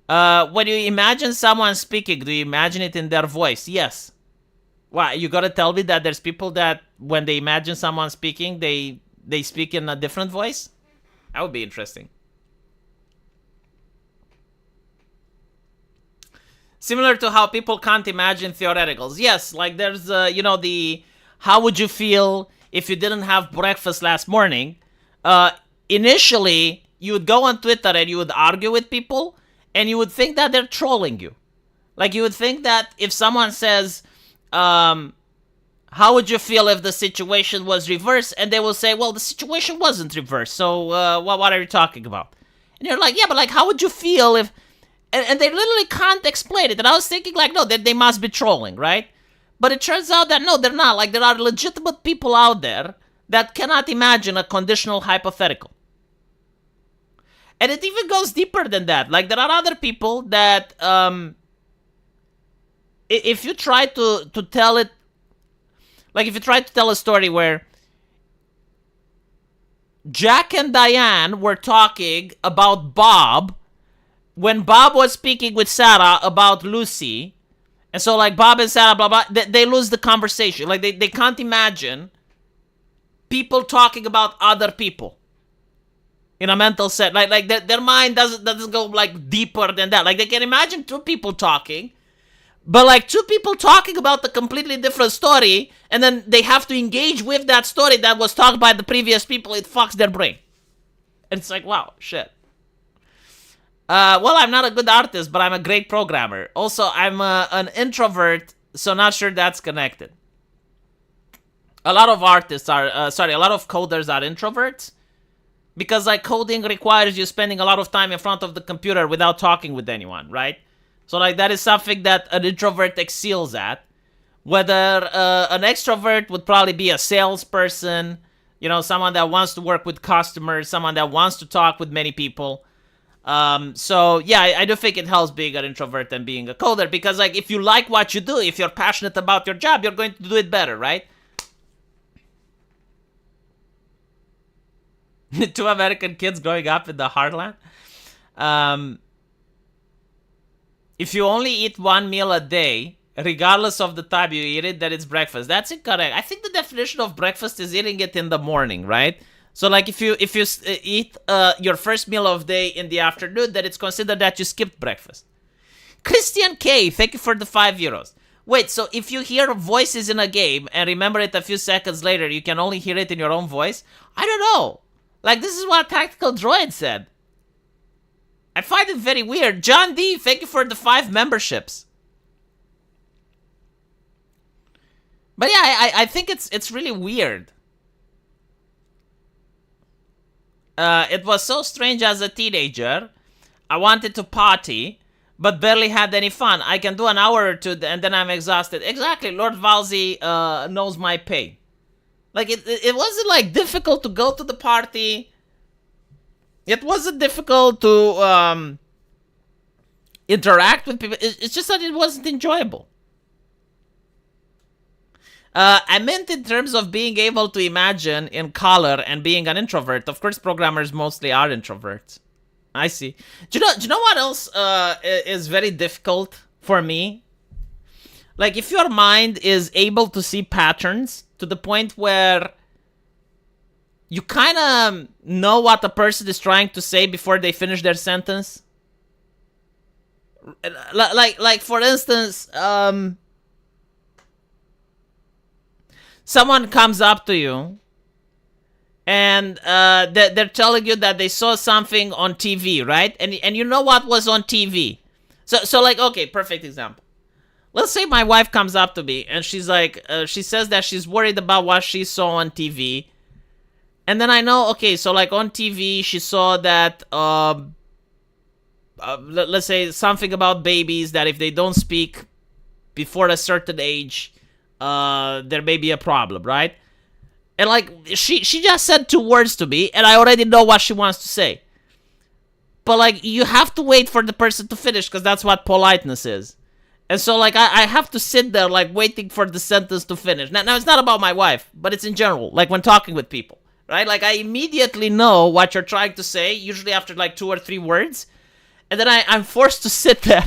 When you imagine someone speaking, do you imagine it in their voice? Yes. Why? You gotta tell me that there's people that when they imagine someone speaking, they speak in a different voice? That would be interesting. Similar to how people can't imagine theoreticals. Yes, like there's, the how would you feel if you didn't have breakfast last morning? Initially, you would go on Twitter and you would argue with people, and you would think that they're trolling you. Like, you would think that if someone says, how would you feel if the situation was reversed? And they will say, well, the situation wasn't reversed, so what are you talking about? And you're like, yeah, but like, how would you feel if... And they literally can't explain it. And I was thinking, like, no, they must be trolling, right? But it turns out that, no, they're not. Like, there are legitimate people out there that cannot imagine a conditional hypothetical. And it even goes deeper than that. Like, there are other people that, if you try to tell it, like, if you try to tell a story where Jack and Diane were talking about Bob when Bob was speaking with Sarah about Lucy, and so, like, Bob and Sarah, blah, blah, they lose the conversation. Like, they can't imagine people talking about other people in a mental set. Like their mind doesn't go, like, deeper than that. Like, they can imagine 2 people talking, but, like, 2 people talking about a completely different story, and then they have to engage with that story that was talked by the previous people. It fucks their brain. And it's like, wow, shit. Well, I'm not a good artist, but I'm a great programmer. Also, I'm an introvert, so not sure that's connected. A lot of artists are, a lot of coders are introverts, because, like, coding requires you spending a lot of time in front of the computer without talking with anyone, right? So, like, that is something that an introvert excels at. Whether an extrovert would probably be a salesperson, someone that wants to work with customers, someone that wants to talk with many people. So, yeah, I do think it helps being an introvert than being a coder, because, like, if you like what you do, if you're passionate about your job, you're going to do it better, right? Two American kids growing up in the heartland. If you only eat one meal a day, regardless of the time you eat it, then it's breakfast. That's incorrect. I think the definition of breakfast is eating it in the morning, right? So like if you eat your first meal of day in the afternoon, then it's considered that you skipped breakfast. Christian K, thank you for the €5. Wait, so if you hear voices in a game and remember it a few seconds later, you can only hear it in your own voice? I don't know. Like, this is what Tactical Droid said. I find it very weird. John D, thank you for the 5 memberships. But yeah, I think it's really weird. It was so strange as a teenager. I wanted to party, but barely had any fun. I can do an hour or two, and then I'm exhausted. Exactly, Lord Valsey knows my pain. Like, it wasn't, like, difficult to go to the party. It wasn't difficult to interact with people. It's just that it wasn't enjoyable. I meant in terms of being able to imagine in color and being an introvert. Of course, programmers mostly are introverts. I see. Do you know what else is very difficult for me? Like, if your mind is able to see patterns to the point where you kind of know what the person is trying to say before they finish their sentence. Like for instance, someone comes up to you and they're telling you that they saw something on TV, right? And you know what was on TV. So like, okay, perfect example. Let's say my wife comes up to me and she's like, she says that she's worried about what she saw on TV. And then I know, okay, so like on TV, she saw that, let's say something about babies, that if they don't speak before a certain age, there may be a problem, right? And like, she just said 2 words to me, and I already know what she wants to say. But like, you have to wait for the person to finish, because that's what politeness is. And so like, I have to sit there like waiting for the sentence to finish. Now it's not about my wife, but it's in general, like when talking with people. Right? Like, I immediately know what you're trying to say, usually after like 2 or 3 words. And then I'm forced to sit there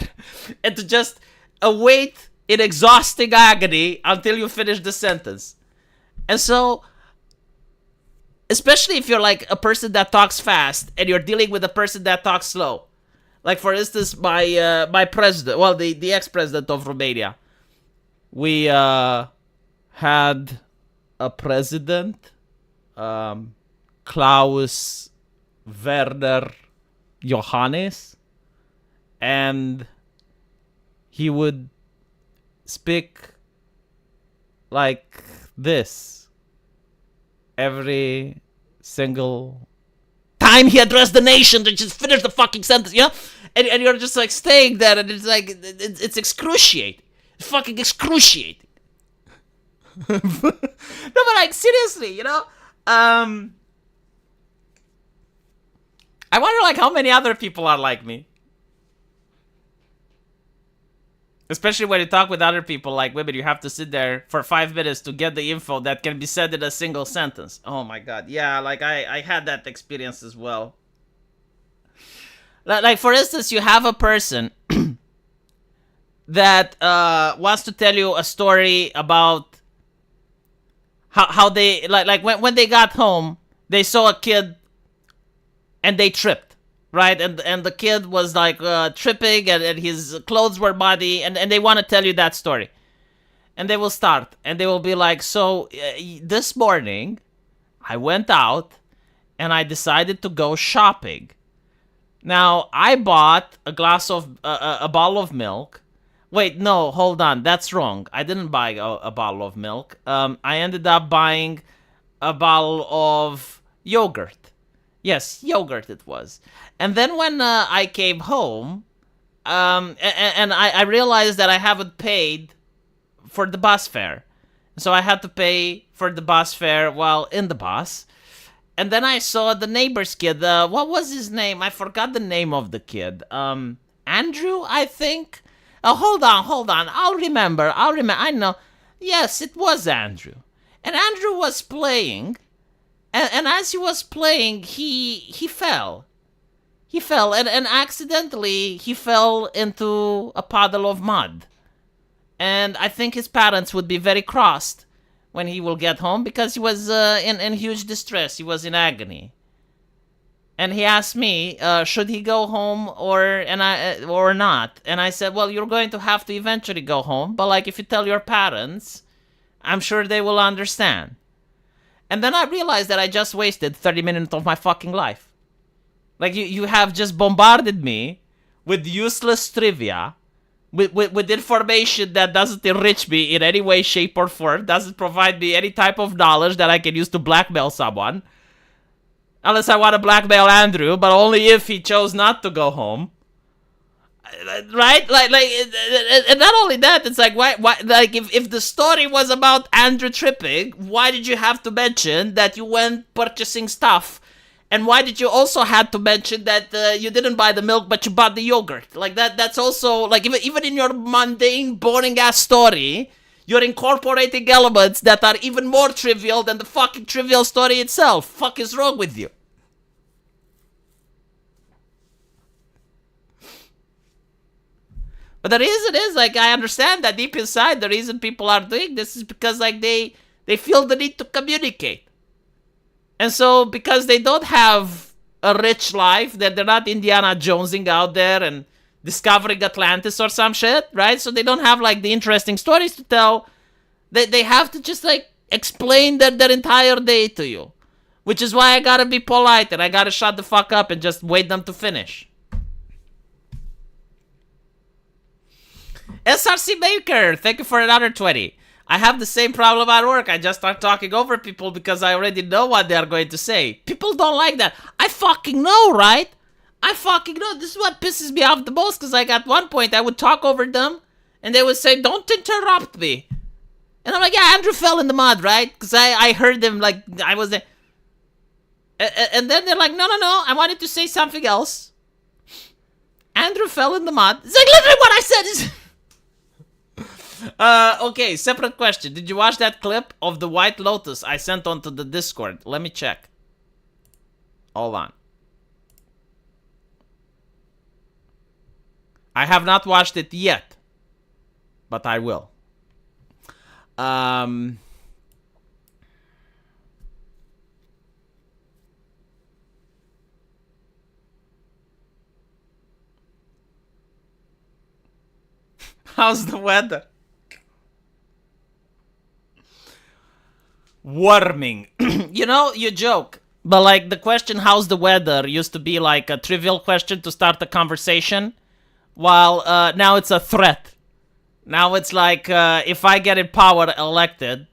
and to just await in exhausting agony until you finish the sentence. And so, especially if you're like a person that talks fast and you're dealing with a person that talks slow. Like, for instance, my president, well, the ex-president of Romania. We had a president, Klaus Werner Johannes, and he would speak like this every single time he addressed the nation to just finish the fucking sentence, you know? And you're just like staying there, and it's like, it's excruciating. It's fucking excruciating. No, but like, seriously, you know? I wonder like how many other people are like me. Especially when you talk with other people like women, you have to sit there for 5 minutes to get the info that can be said in a single sentence. Oh my god, yeah, like I had that experience as well. Like, for instance, you have a person that wants to tell you a story about how they, like when they got home, they saw a kid and they tripped, right? And the kid was like tripping, and his clothes were muddy, and they want to tell you that story. And they will start, and they will be like, so this morning, I went out, and I decided to go shopping. Now, I bought a bottle of milk. Wait, no, hold on, that's wrong. I didn't buy a bottle of milk. I ended up buying a bottle of yogurt. Yes, yogurt it was. And then when I came home, and I realized that I haven't paid for the bus fare. So I had to pay for the bus fare while in the bus. And then I saw the neighbor's kid. What was his name? I forgot the name of the kid. Andrew, I think? Hold on. I'll remember. I know. Yes, it was Andrew. And Andrew was playing And as he was playing, he fell. He fell, and accidentally he fell into a puddle of mud. And I think his parents would be very crossed when he will get home, because he was in huge distress. He was in agony. And he asked me, should he go home or not? And I said, well, you're going to have to eventually go home, but like if you tell your parents, I'm sure they will understand. And then I realized that I just wasted 30 minutes of my fucking life. Like, you have just bombarded me with useless trivia, with information that doesn't enrich me in any way, shape, or form, doesn't provide me any type of knowledge that I can use to blackmail someone. Unless I want to blackmail Andrew, but only if he chose not to go home. Right? And not only that, it's like, why like, if the story was about Andrew tripping, why did you have to mention that you went purchasing stuff? And why did you also have to mention that you didn't buy the milk, but you bought the yogurt? Like, that's also, like, even in your mundane, boring-ass story, you're incorporating elements that are even more trivial than the fucking trivial story itself. Fuck is wrong with you? But the reason is, like, I understand that deep inside, the reason people are doing this is because, like, they feel the need to communicate. And so, because they don't have a rich life, that they're not Indiana Jonesing out there and discovering Atlantis or some shit, right? So they don't have, like, the interesting stories to tell. They have to just, like, explain their entire day to you. Which is why I gotta be polite and I gotta shut the fuck up and just wait them to finish. SRC Maker, thank you for another 20. I have the same problem at work. I just start talking over people because I already know what they are going to say. People don't like that. I fucking know, right? I fucking know. This is what pisses me off the most, because like at one point I would talk over them and they would say, don't interrupt me. And I'm like, yeah, Andrew fell in the mud, right? Because I heard them, like, I was there. And then they're like, no, I wanted to say something else. Andrew fell in the mud. It's like, literally what I said is... Okay, separate question. Did you watch that clip of the White Lotus I sent onto the Discord? Let me check. Hold on. I have not watched it yet, but I will. How's the weather? Warming. You know, you joke, but like the question, how's the weather, used to be like a trivial question to start the conversation, while now it's a threat. Now it's like, if I get in power elected,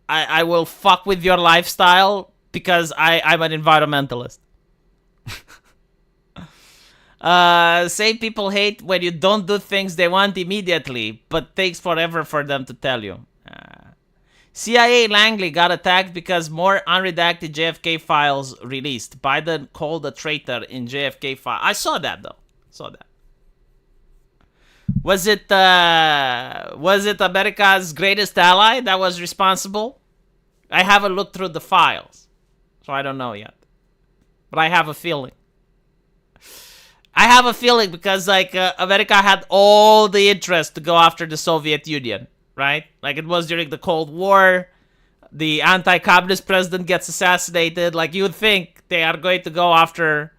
I will fuck with your lifestyle because I'm an environmentalist. Say people hate when you don't do things they want immediately, but takes forever for them to tell you. CIA Langley got attacked because more unredacted JFK files released. Biden called a traitor in JFK file. I saw that though. Saw that. Was it America's greatest ally that was responsible? I haven't looked through the files, so I don't know yet. But I have a feeling. I have a feeling because, like, America had all the interest to go after the Soviet Union, right? Like, it was during the Cold War. The anti-communist president gets assassinated. Like, you would think they are going to go after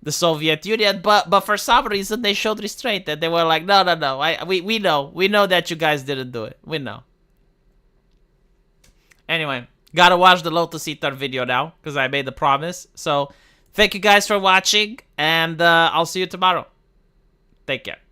the Soviet Union, but for some reason they showed restraint, and they were like, no. We know that you guys didn't do it. We know. Anyway, gotta watch the Lotus Eater video now because I made the promise. So, thank you guys for watching, and I'll see you tomorrow. Take care.